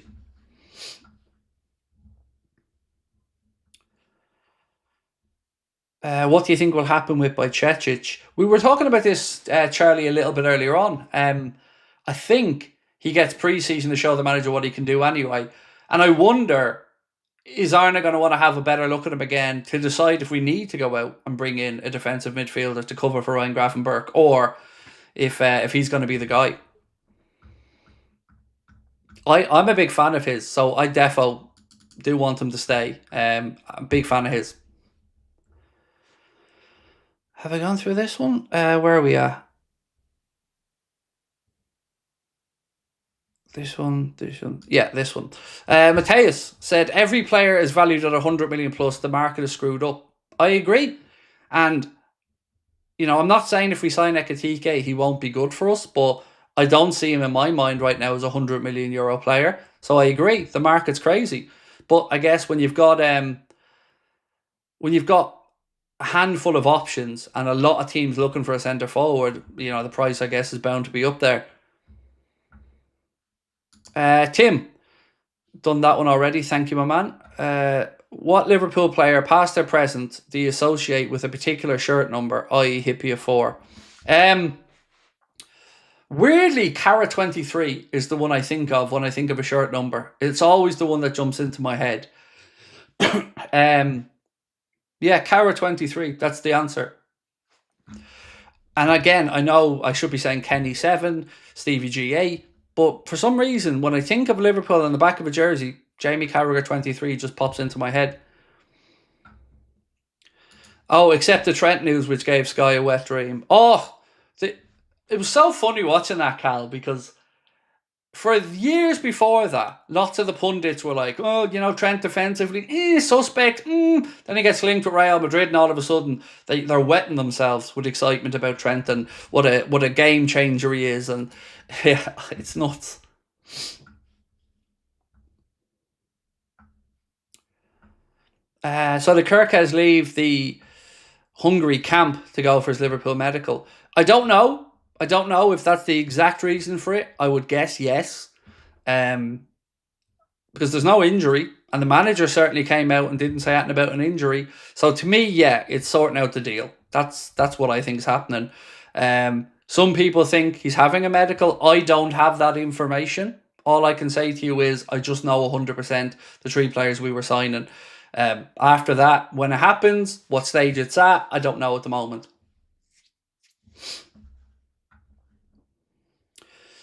What do you think will happen with Bajcetic? We were talking about this, Charlie, a little bit earlier on. I think he gets pre-season to show the manager what he can do anyway. And I wonder, is Arne going to want to have a better look at him again to decide if we need to go out and bring in a defensive midfielder to cover for Ryan Gravenberch, or if he's going to be the guy? I'm a big fan of his, so I defo do want him to stay. I'm a big fan of his. Have I gone through this one? Where are we at? This one. Yeah, this one. Mateus said, every player is valued at 100 million plus. The market is screwed up. I agree. And, I'm not saying if we sign Ekitike, he won't be good for us, but I don't see him in my mind right now as a 100 million euro player. So I agree. The market's crazy. But I guess when you've got a handful of options and a lot of teams looking for a centre forward, the price, I guess, is bound to be up there. Tim, done that one already. Thank you, my man. What Liverpool player, past or present, do you associate with a particular shirt number, i.e. Hippie 4? Weirdly, Cara 23 is the one I think of when I think of a shirt number. It's always the one that jumps into my head. Yeah, Cara 23, that's the answer. And again, I know I should be saying Kenny 7, Stevie G 8, but for some reason, when I think of Liverpool on the back of a jersey, Jamie Carragher 23 just pops into my head. Oh, except the Trent news, which gave Sky a wet dream. Oh, it was so funny watching that, Cal, because for years before that, lots of the pundits were like, oh, Trent defensively, suspect. Then he gets linked with Real Madrid, and all of a sudden they're wetting themselves with excitement about Trent and what a game changer he is. And yeah, it's nuts. So the Kerkez leave the Hungary camp to go for his Liverpool medical. I don't know if that's the exact reason for it. I would guess yes. Because there's no injury, and the manager certainly came out and didn't say anything about an injury. So to me, yeah, it's sorting out the deal. That's what I think is happening. Some people think he's having a medical. I don't have that information. All I can say to you is I just know 100% the 3 players we were signing. After that, when it happens, what stage it's at, I don't know at the moment.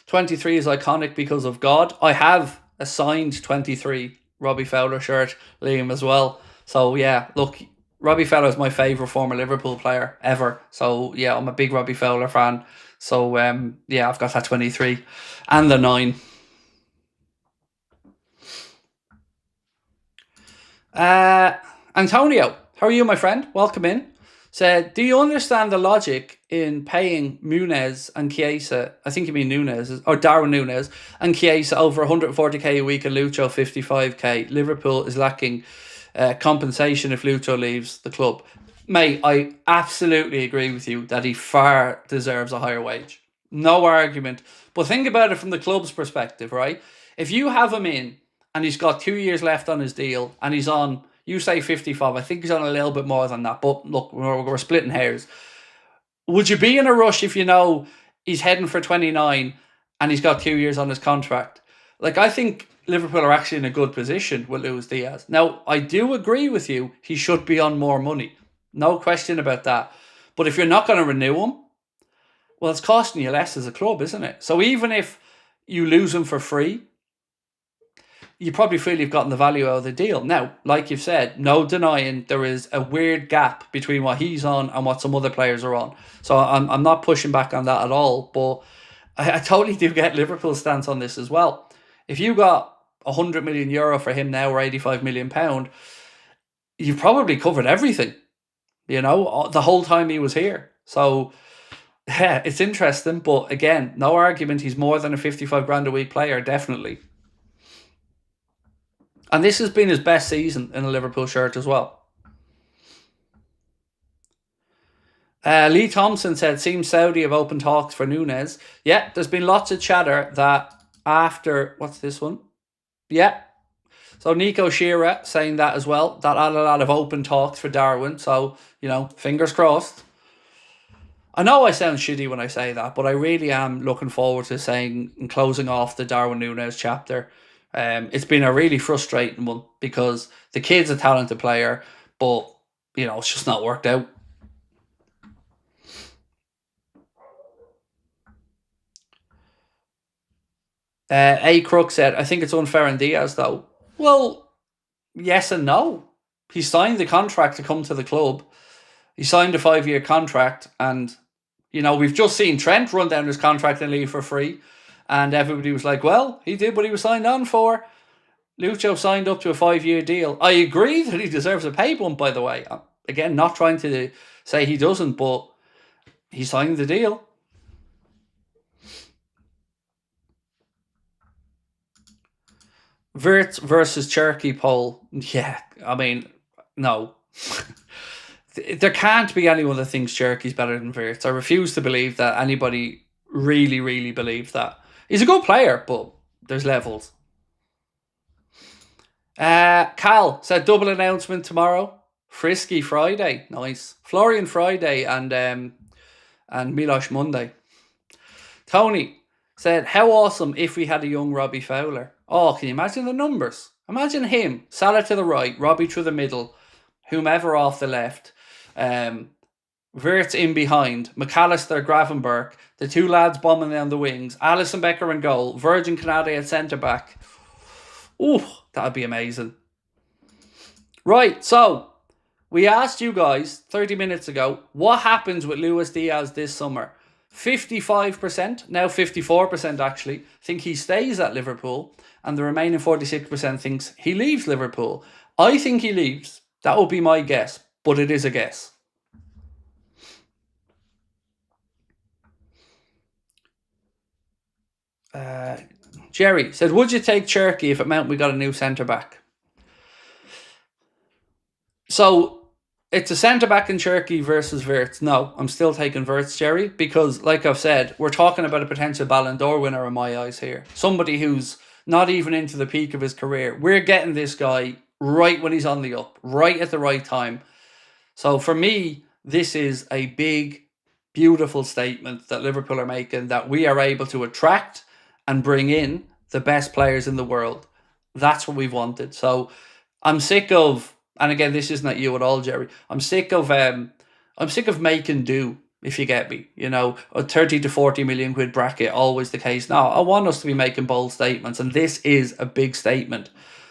23 is iconic because of God. I have a signed 23 Robbie Fowler shirt, Liam, as well. So yeah, look, Robbie Fowler is my favourite former Liverpool player ever. So yeah, I'm a big Robbie Fowler fan. So yeah, I've got that 23 and the 9. Antonio, how are you, my friend? Welcome in. Said, do you understand the logic in paying Muniz and Chiesa, I think you mean Nunez, or Darwin Nunez, and Chiesa over 140k a week and Lucho 55k? Liverpool is lacking compensation if Lucho leaves the club. Mate, I absolutely agree with you that he far deserves a higher wage. No argument. But think about it from the club's perspective, right? If you have him in and he's got 2 years left on his deal and he's on, you say 55, I think he's on a little bit more than that. But look, we're splitting hairs. Would you be in a rush if you know he's heading for 29 and he's got 2 years on his contract? Like, I think Liverpool are actually in a good position with Luis Diaz. Now, I do agree with you, he should be on more money. No question about that. But if you're not going to renew him, well, it's costing you less as a club, isn't it? So even if you lose him for free, you probably feel you've gotten the value out of the deal. Now, like you've said, no denying there is a weird gap between what he's on and what some other players are on. So I'm not pushing back on that at all. But I totally do get Liverpool's stance on this as well. If you got €100 million for him now or £85 million, you've probably covered everything, you know, the whole time he was here. So, yeah, it's interesting. But again, no argument. He's more than a 55 grand a week player, definitely. And this has been his best season in a Liverpool shirt as well. Lee Thompson said, seems Saudi have open talks for Núñez. Yeah, there's been lots of chatter that after, what's this one? Yeah. So Nico Shearer saying that as well, that Al Hilal have open talks for Darwin. So, you know, fingers crossed. I know I sound shitty when I say that, but I really am looking forward to saying and closing off the Darwin Núñez chapter. It's been a really frustrating one because the kid's a talented player, but, you know, it's just not worked out. A Crook said, I think it's unfair on Diaz, though. Well, yes and no. He signed the contract to come to the club. He signed a 5-year contract, and, you know, we've just seen Trent run down his contract and leave for free, and everybody was like, well, he did what he was signed on for. Lucho signed up to a 5-year deal. I agree that he deserves a pay bump, by the way. Again, not trying to say he doesn't, but he signed the deal. Wirtz versus Cherky poll. Yeah, I mean, no. There can't be anyone that thinks Cherky's better than Wirtz. I refuse to believe that anybody really, really believes that. He's a good player, but there's levels. Cal said double announcement tomorrow. Frisky Friday. Nice. Florian Friday and Milos Monday. Tony said, how awesome if we had a young Robbie Fowler. Oh, can you imagine the numbers? Imagine him. Salah to the right, Robbie through the middle, whomever off the left. Wirtz in behind, McAllister, Gravenberch, the two lads bombing down the wings, Alisson Becker in goal, Virgin Canade at centre-back. Ooh, that would be amazing. Right, so we asked you guys 30 minutes ago, what happens with Luis Diaz this summer? 55%, now 54% actually, think he stays at Liverpool, and the remaining 46% thinks he leaves Liverpool. I think he leaves. That would be my guess, but it is a guess. Jerry said, would you take Cherky if it meant we got a new centre-back? So, it's a centre-back in Cherky versus Wirtz. No, I'm still taking Wirtz, Jerry, because, like I've said, we're talking about a potential Ballon d'Or winner in my eyes here. Somebody who's not even into the peak of his career. We're getting this guy right when he's on the up, right at the right time. So, for me, this is a big, beautiful statement that Liverpool are making, that we are able to attract and bring in the best players in the world. That's what we've wanted. So I'm sick of, and again, this isn't at you at all, Jerry. I'm sick of making do, if you get me. You know, a 30 to 40 million quid bracket, always the case. No, I want us to be making bold statements, and this is a big statement.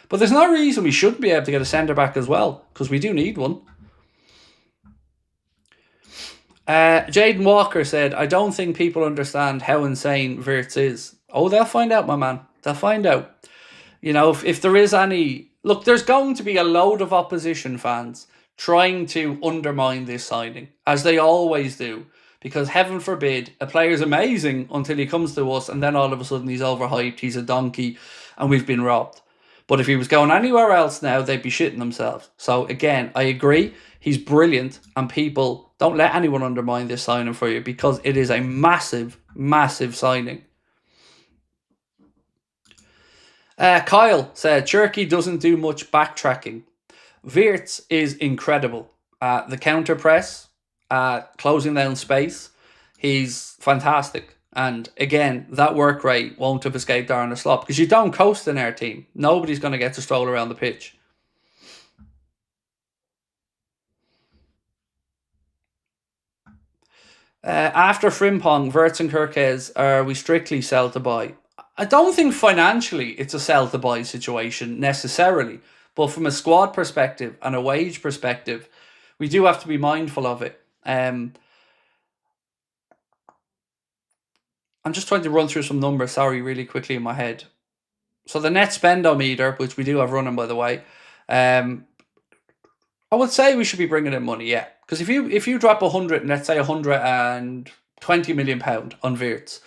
But there's no reason we shouldn't be able to get a centre back as well, because we do need one. Jaden Walker said, I don't think people understand how insane Wirtz is. Oh, they'll find out, my man. They'll find out. You know, if there is any... Look, there's going to be a load of opposition fans trying to undermine this signing, as they always do. Because heaven forbid, a player's amazing until he comes to us, and then all of a sudden he's overhyped, he's a donkey, and we've been robbed. But if he was going anywhere else now, they'd be shitting themselves. So again, I agree. He's brilliant, and people, don't let anyone undermine this signing for you, because it is a massive, massive signing. Kyle said, Cherky doesn't do much backtracking. Wirtz is incredible. The counter press, closing down space, he's fantastic. And again, that work rate won't have escaped Arne Slot, because you don't coast in our team. Nobody's going to get to stroll around the pitch. After Frimpong, Wirtz and Kerkez, are we strictly sell to buy? I don't think financially it's a sell to buy situation necessarily, but from a squad perspective and a wage perspective, we do have to be mindful of it. I'm just trying to run through some numbers, sorry, really quickly in my head. So the net spendometer, which we do have running, by the way, I would say we should be bringing in money, yeah. Because if you drop 100, and let's say 120 million pound on Wirtz,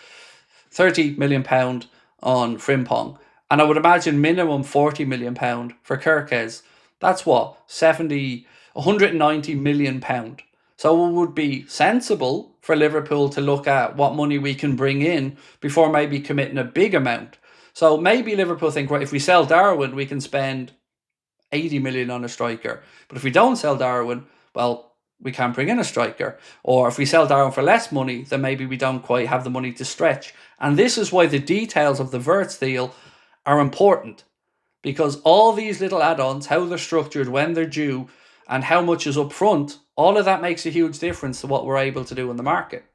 30 million pound on Frimpong, and I would imagine minimum 40 million pound for Kerkez, that's what, 190 million pound. So it would be sensible for Liverpool to look at what money we can bring in before maybe committing a big amount. So maybe Liverpool think, right, if we sell Darwin, we can spend 80 million on a striker. But if we don't sell Darwin, well, we can't bring in a striker. Or if we sell Darwin for less money, then maybe we don't quite have the money to stretch. And this is why the details of the Wirtz deal are important. Because all these little add-ons, how they're structured, when they're due, and how much is up front, all of that makes a huge difference to what we're able to do in the market.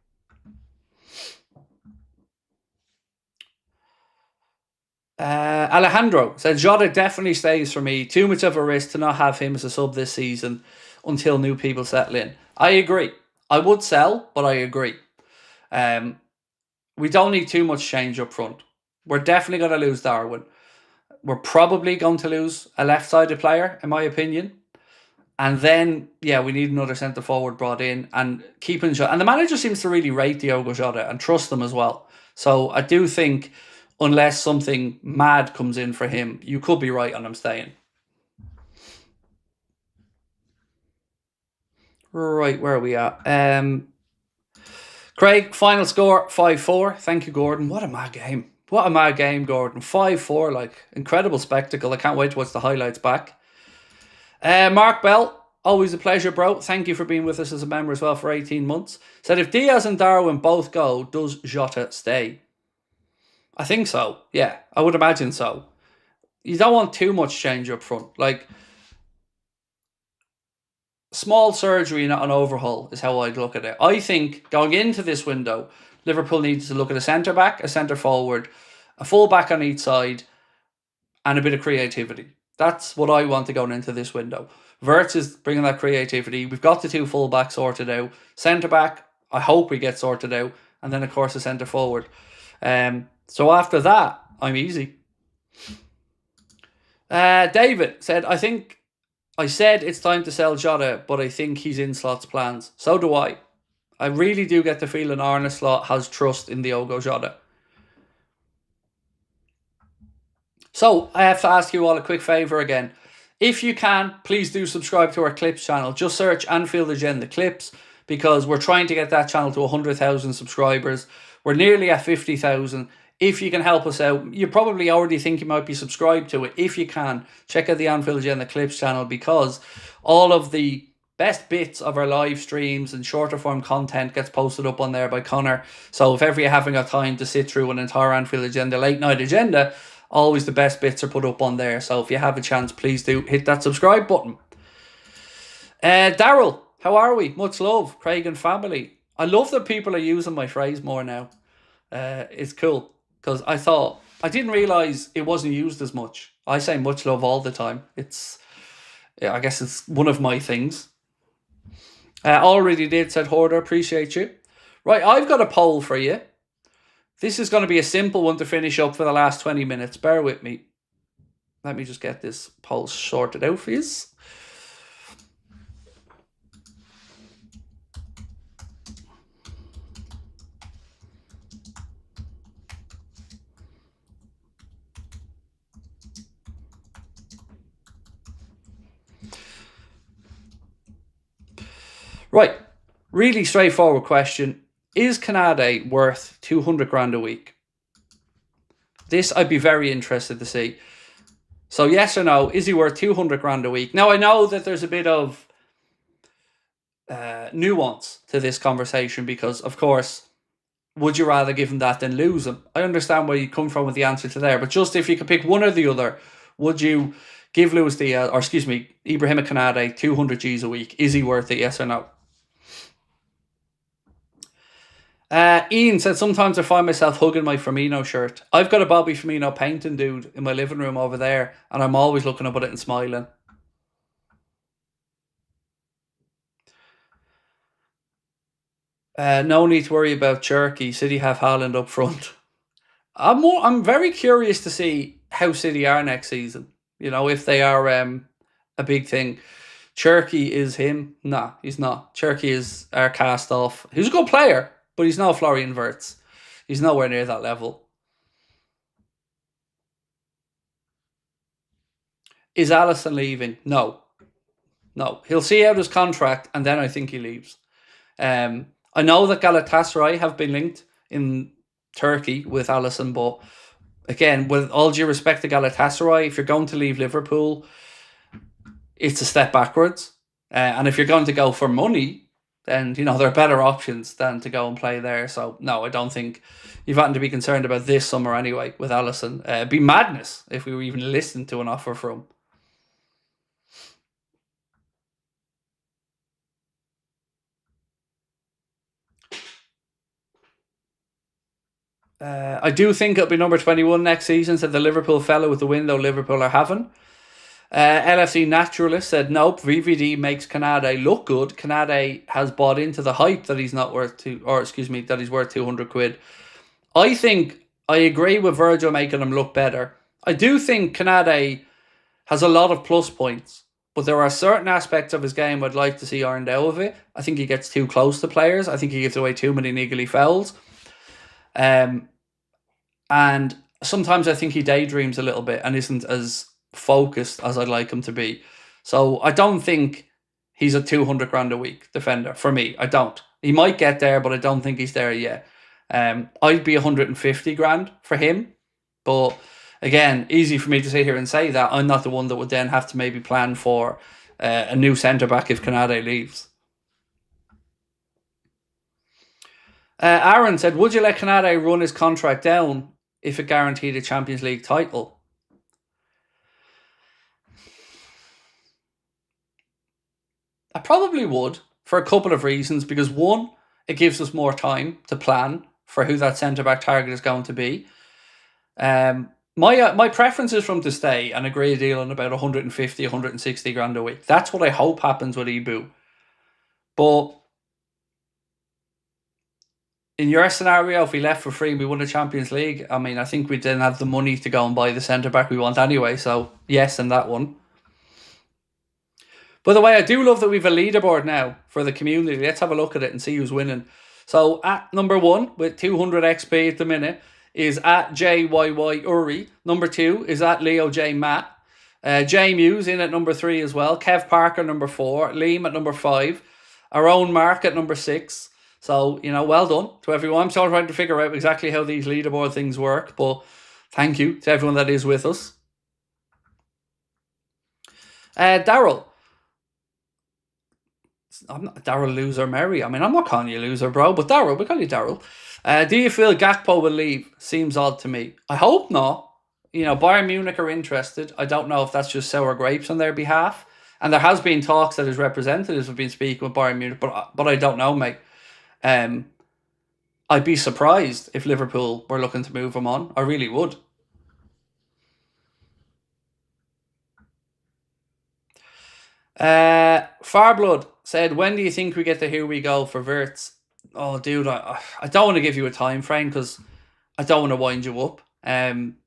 Alejandro said, Jota definitely stays for me. Too much of a risk to not have him as a sub this season until new people settle in. I agree. I would sell, but I agree. We don't need too much change up front. We're definitely going to lose Darwin. We're probably going to lose a left-sided player, in my opinion. And then, yeah, we need another centre-forward brought in and keeping Jota. And the manager seems to really rate Diogo Jota and trust them as well. So I do think, unless something mad comes in for him, you could be right on him staying. Right, where are we at? Craig, final score, 5-4. Thank you, Gordon. What a mad game. What a mad game, Gordon. 5-4, like, incredible spectacle. I can't wait to watch the highlights back. Mark Bell, always a pleasure, bro. Thank you for being with us as a member as well for 18 months. Said, if Diaz and Darwin both go, does Jota stay? I think so. Yeah, I would imagine so. You don't want too much change up front. Like, small surgery, not an overhaul, is how I'd look at it. I think going into this window, Liverpool needs to look at a centre-back, a centre-forward, a full-back on each side, and a bit of creativity. That's what I want to go into this window. Wirtz is bringing that creativity. We've got the two full-backs sorted out. Centre-back, I hope we get sorted out. And then, of course, a centre-forward. So after that, I'm easy. David said, I said it's time to sell Jota, but I think he's in Slot's plans. So do I. I really do get the feeling Arne Slot has trust in Diogo Jota. So I have to ask you all a quick favour again. If you can, please do subscribe to our Clips channel. Just search Anfield Agenda Clips, because we're trying to get that channel to 100,000 subscribers. We're nearly at 50,000. If you can help us out, you probably already think you might be subscribed to it. If you can, check out the Anfield Agenda Clips channel, because all of the best bits of our live streams and shorter form content gets posted up on there by Connor. So if ever you're having a time to sit through an entire Anfield Agenda late night agenda, always the best bits are put up on there. So if you have a chance, please do hit that subscribe button. Daryl, how are we? Much love, Craig and family. I love that people are using my phrase more now. It's cool, because I didn't realise it wasn't used as much. I say much love all the time. I guess it's one of my things. Already did, said Hoarder, appreciate you. Right, I've got a poll for you. This is going to be a simple one to finish up for the last 20 minutes. Bear with me. Let me just get this poll sorted out for you. Right, really straightforward question. Is Canade worth 200 grand a week? This I'd be very interested to see. So yes or no, is he worth 200 grand a week? Now I know that there's a bit of nuance to this conversation because, of course, would you rather give him that than lose him? I understand where you come from with the answer to there, but just if you could pick one or the other, would you give Luis Diaz, or excuse me, Ibrahim Canade 200 G's a week? Is he worth it? Yes or no? Ian said, sometimes I find myself hugging my Firmino shirt. I've got a Bobby Firmino painting dude in my living room over there, and I'm always looking up at it and smiling. No need to worry about Cherky. City have Haaland up front. I'm very curious to see how City are next season. You know, if they are a big thing. Cherky is him? Nah, he's not. Cherky is our cast off. He's a good player, but he's no Florian Wirtz. He's nowhere near that level. Is Alisson leaving? No. No. He'll see out his contract and then I think he leaves. I know that Galatasaray have been linked in Turkey with Alisson, but again, with all due respect to Galatasaray, if you're going to leave Liverpool, it's a step backwards. And if you're going to go for money, then, you know, there are better options than to go and play there. So, no, I don't think you've gotten to be concerned about this summer anyway with Alisson. It'd be madness if we were even listening to an offer from. I do think it'll be number 21 next season, said the Liverpool fellow with the window Liverpool are having. LFC Naturalist said, nope, VVD makes Canade look good. Canade has bought into the hype that he's not worth that he's worth 200 quid. I think I agree with Virgil making him look better. I do think Canade has a lot of plus points, but there are certain aspects of his game I'd like to see ironed out of it. I think he gets too close to players. I think he gives away too many niggly fouls. And sometimes I think he daydreams a little bit and isn't as focused as I'd like him to be. So I don't think he's a 200 grand a week defender for me. I don't. He might get there, but I don't think he's there yet. I'd be 150 grand for him. But again, easy for me to sit here and say that. I'm not the one that would then have to maybe plan for a new centre-back if Canade leaves. Aaron said, would you let Canade run his contract down if it guaranteed a Champions League title? I probably would, for a couple of reasons. Because one, it gives us more time to plan for who that centre-back target is going to be. My preference is for him to stay and agree a deal on about 150, 160 grand a week. That's what I hope happens with Ibu. But in your scenario, if we left for free and we won the Champions League, I mean, I think we'd then have the money to go and buy the centre-back we want anyway. So, yes, in that one. By the way, I do love that we have a leaderboard now for the community. Let's have a look at it and see who's winning. So, at number 1, with 200 XP at the minute, is at JYY Uri. Number 2 is at Leo J Matt. J Muse in at number 3 as well. Kev Parker, number 4. Liam at number 5. Our own Mark at number 6. So, you know, well done to everyone. I'm still trying to figure out exactly how these leaderboard things work, but thank you to everyone that is with us. Daryl. I'm not Daryl Loser Mary. I mean, I'm not calling you loser, bro, but Daryl, we call you Daryl. Do you feel Gakpo will leave? Seems odd to me. I hope not. You know, Bayern Munich are interested. I don't know if that's just sour grapes on their behalf. And there has been talks that his representatives have been speaking with Bayern Munich, but I don't know, mate. I'd be surprised if Liverpool were looking to move him on. I really would. Farblood said, when do you think we get the Here We Go for Wirtz? Oh, dude, I don't want to give you a time frame because I don't want to wind you up. I'm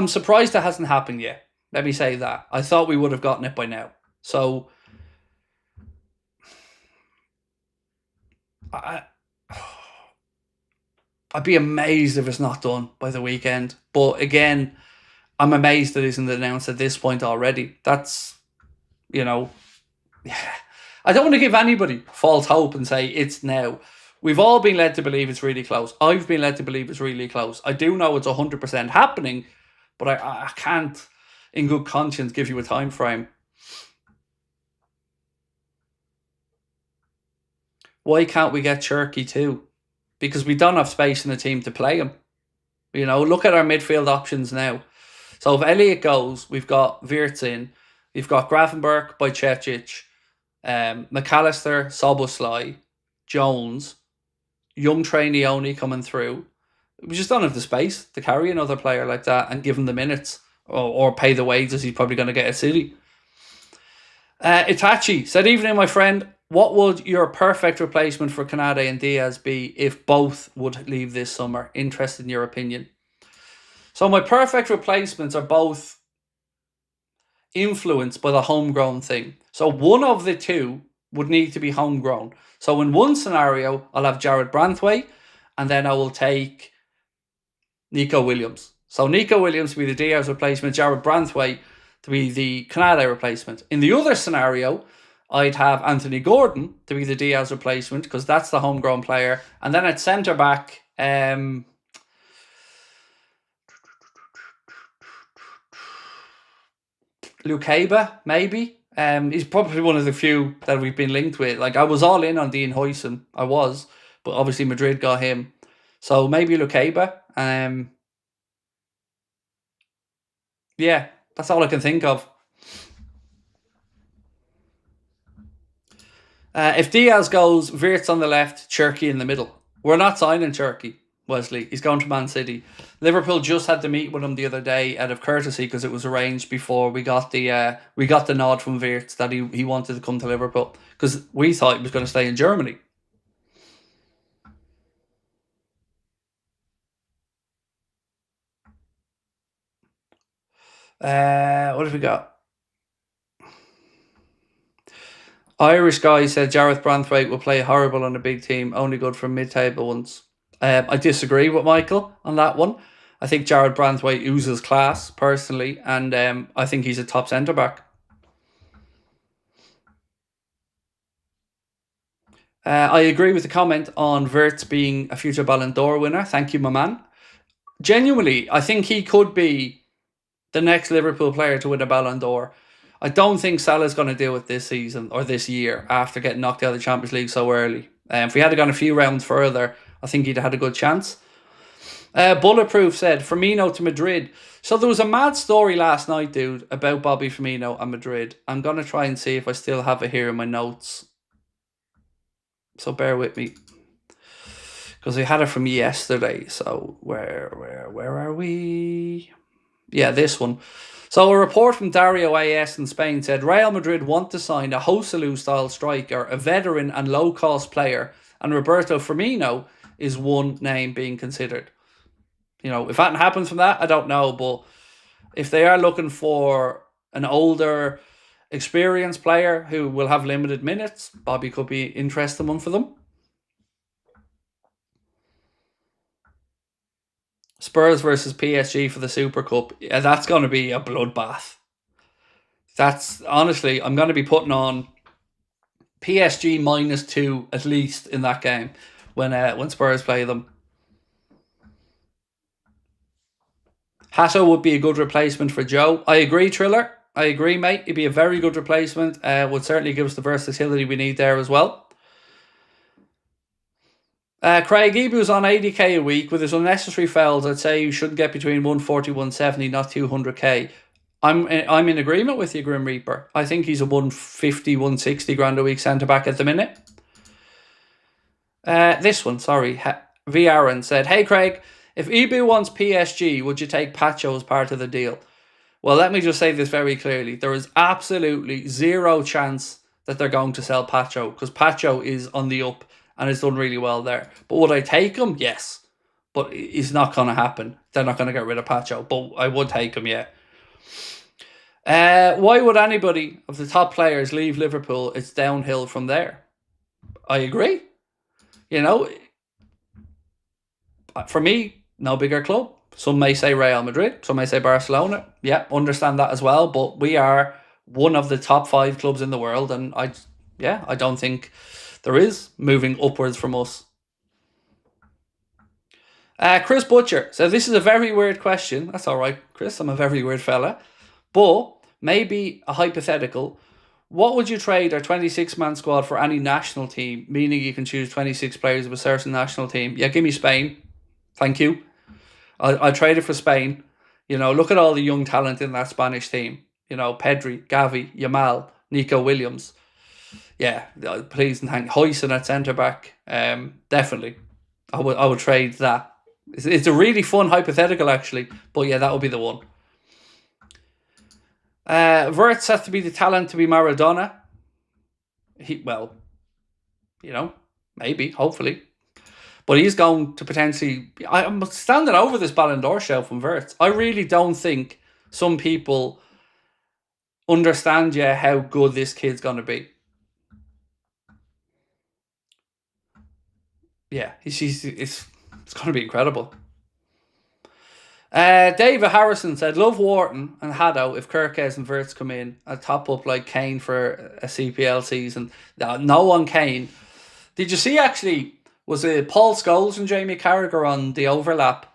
surprised that hasn't happened yet. Let me say that. I thought we would have gotten it by now. So I'd be amazed if it's not done by the weekend. But again, I'm amazed that it isn't announced at this point already. That's, you know, I don't want to give anybody false hope and say it's now. We've all been led to believe it's really close. I've been led to believe it's really close. I do know it's 100% happening, but I can't, in good conscience, give you a time frame. Why can't we get Cherky too? Because we don't have space in the team to play him. Look at our midfield options now. So if Elliott goes, we've got Wirtz in, we've got Gravenberch, Bajcetic, McAllister, Szoboszlai, Jones, young trainee only coming through. We just don't have the space to carry another player like that and give him the minutes or pay the wages he's probably going to get at City. Itachi said, "Evening, my friend. What would your perfect replacement for Canade and Diaz be if both would leave this summer? Interested in your opinion." So my perfect replacements are both influenced by the homegrown thing. So one of the two would need to be homegrown. So in one scenario, I'll have Jared Branthwaite, and then I will take Nico Williams. So Nico Williams to be the Diaz replacement, Jared Branthwaite to be the Canade replacement. In the other scenario, I'd have Anthony Gordon to be the Diaz replacement because that's the homegrown player. And then at centre back, Lukeba, maybe. He's probably one of the few that we've been linked with. Like, I was all in on Dean Huijsen. I was. But obviously Madrid got him. So maybe Lukeba. Yeah, that's all I can think of. If Diaz goes, Wirtz on the left, Cherky in the middle. We're not signing Cherky, Wesley. He's going to Man City. Liverpool just had to meet with him the other day out of courtesy because it was arranged before we got the nod from Wirtz that he wanted to come to Liverpool because we thought he was going to stay in Germany. What have we got? Irish guy said Jareth Branthwaite will play horrible on a big team, only good for mid-table ones. I disagree with Michael on that one. I think Jared Branthwaite oozes class, personally, and I think he's a top centre-back. I agree with the comment on Wirtz being a future Ballon d'Or winner. Thank you, my man. Genuinely, I think he could be the next Liverpool player to win a Ballon d'Or. I don't think Salah's going to do it this season or this year after getting knocked out of the Champions League so early. If we had gone a few rounds further, I think he'd had a good chance. Bulletproof said, Firmino to Madrid. So there was a mad story last night, dude, about Bobby Firmino and Madrid. I'm going to try and see if I still have it here in my notes. So bear with me. Because I had it from yesterday. So where are we? Yeah, this one. So a report from Dario AS in Spain said Real Madrid want to sign a Joselu-style striker, a veteran and low-cost player, and Roberto Firmino is one name being considered. If that happens from that, I don't know, but if they are looking for an older, experienced player who will have limited minutes, Bobby could be interesting one for them. Spurs versus PSG for the Super Cup. Yeah, that's going to be a bloodbath. That's, honestly, I'm going to be putting on PSG -2 at least in that game when Spurs play them. Hato would be a good replacement for Joe. I agree, Triller. I agree, mate. He'd be a very good replacement. Would certainly give us the versatility we need there as well. Craig Ebu's on 80k a week with his unnecessary fouls. I'd say you should get between 140, 170, not 200k. I'm in agreement with you, Grim Reaper. I think he's a 150, 160 grand a week centre back at the minute. This one, sorry. V. Aaron said, Hey Craig, if Ebu wants PSG, would you take Pacho as part of the deal? Well, let me just say this very clearly. There is absolutely zero chance that they're going to sell Pacho because Pacho is on the up and has done really well there. But would I take him? Yes. But it's not going to happen. They're not going to get rid of Pacho. But I would take him, yeah. Why would anybody of the top players leave Liverpool? It's downhill from there. I agree. For me, no bigger club. Some may say Real Madrid. Some may say Barcelona. Yeah, understand that as well. But we are one of the top 5 clubs in the world. And yeah, I don't think there is moving upwards from us. Chris Butcher says, this is a very weird question. That's all right, Chris. I'm a very weird fella. But maybe a hypothetical. What would you trade our 26-man squad for any national team, meaning you can choose 26 players of a certain national team? Yeah, give me Spain. Thank you. I'll trade it for Spain. You know, look at all the young talent in that Spanish team. You know, Pedri, Gavi, Yamal, Nico Williams. Yeah, please and thank Huijsen at centre-back. Definitely. I would trade that. It's a really fun hypothetical, actually. But yeah, that would be the one. Wirtz has to be the talent to be Maradona. Maybe, hopefully. But he's going to potentially... I'm standing over this Ballon d'Or show from Wirtz. I really don't think some people understand yet how good this kid's going to be. Yeah, it's going to be incredible. David Harrison said, love Wharton and Haddo if Kerkez and Wirtz come in. I'd top up like Kane for a CPL season. No on Kane. Did you see actually, was it Paul Scholes and Jamie Carragher on the overlap?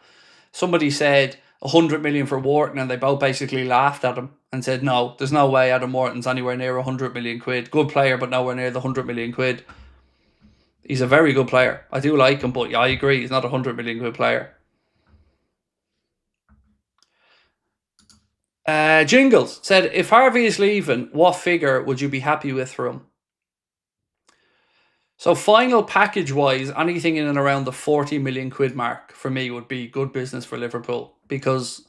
Somebody said 100 million for Wharton and they both basically laughed at him and said, no, there's no way Adam Wharton's anywhere near 100 million quid. Good player, but nowhere near the 100 million quid. He's a very good player. I do like him, but yeah, I agree. He's not a 100 million quid player. Jingles said, if Harvey is leaving, what figure would you be happy with for him? So final package-wise, anything in and around the 40 million quid mark for me would be good business for Liverpool. Because,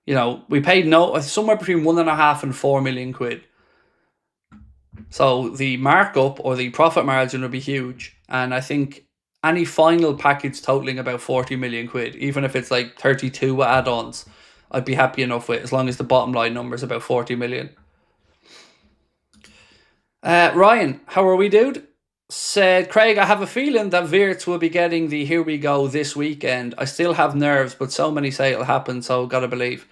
you know, we paid somewhere between 1.5 and 4 million quid. So the markup or the profit margin would be huge. And I think any final package totaling about 40 million quid, even if it's like 32 add-ons, I'd be happy enough with, as long as the bottom line number is about 40 million. Ryan, how are we, dude? Said, Craig, I have a feeling that Wirtz will be getting the here we go this weekend. I still have nerves, but so many say it'll happen, so gotta believe.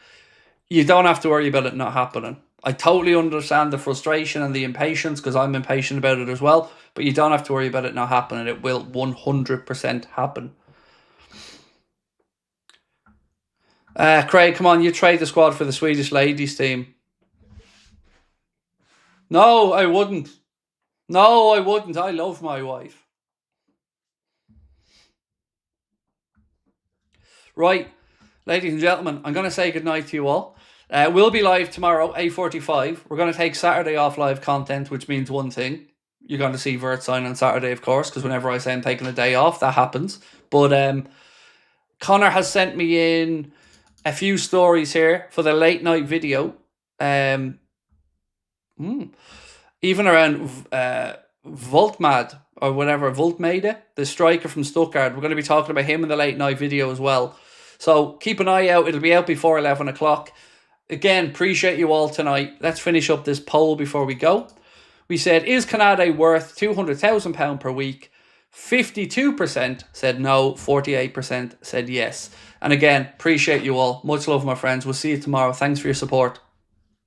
You don't have to worry about it not happening. I totally understand the frustration and the impatience, because I'm impatient about it as well, but you don't have to worry about it not happening. It will 100% happen. Craig, come on, you trade the squad for the Swedish ladies team. No, I wouldn't. No, I wouldn't. I love my wife. Right, ladies and gentlemen, I'm going to say goodnight to you all. We'll be live tomorrow, 8:45. We're going to take Saturday off live content, which means one thing. You're going to see Wirtz sign on Saturday, of course, because whenever I say I'm taking a day off, that happens. But Connor has sent me in a few stories here for the late night video. Even around Voltmad or whatever, Voltmade, the striker from Stuttgart. We're going to be talking about him in the late night video as well. So keep an eye out. It'll be out before 11 o'clock. Again, appreciate you all tonight. Let's finish up this poll before we go. We said, is Canade worth £200,000 per week? 52% said no, 48% said yes. And again, appreciate you all. Much love, my friends. We'll see you tomorrow. Thanks for your support.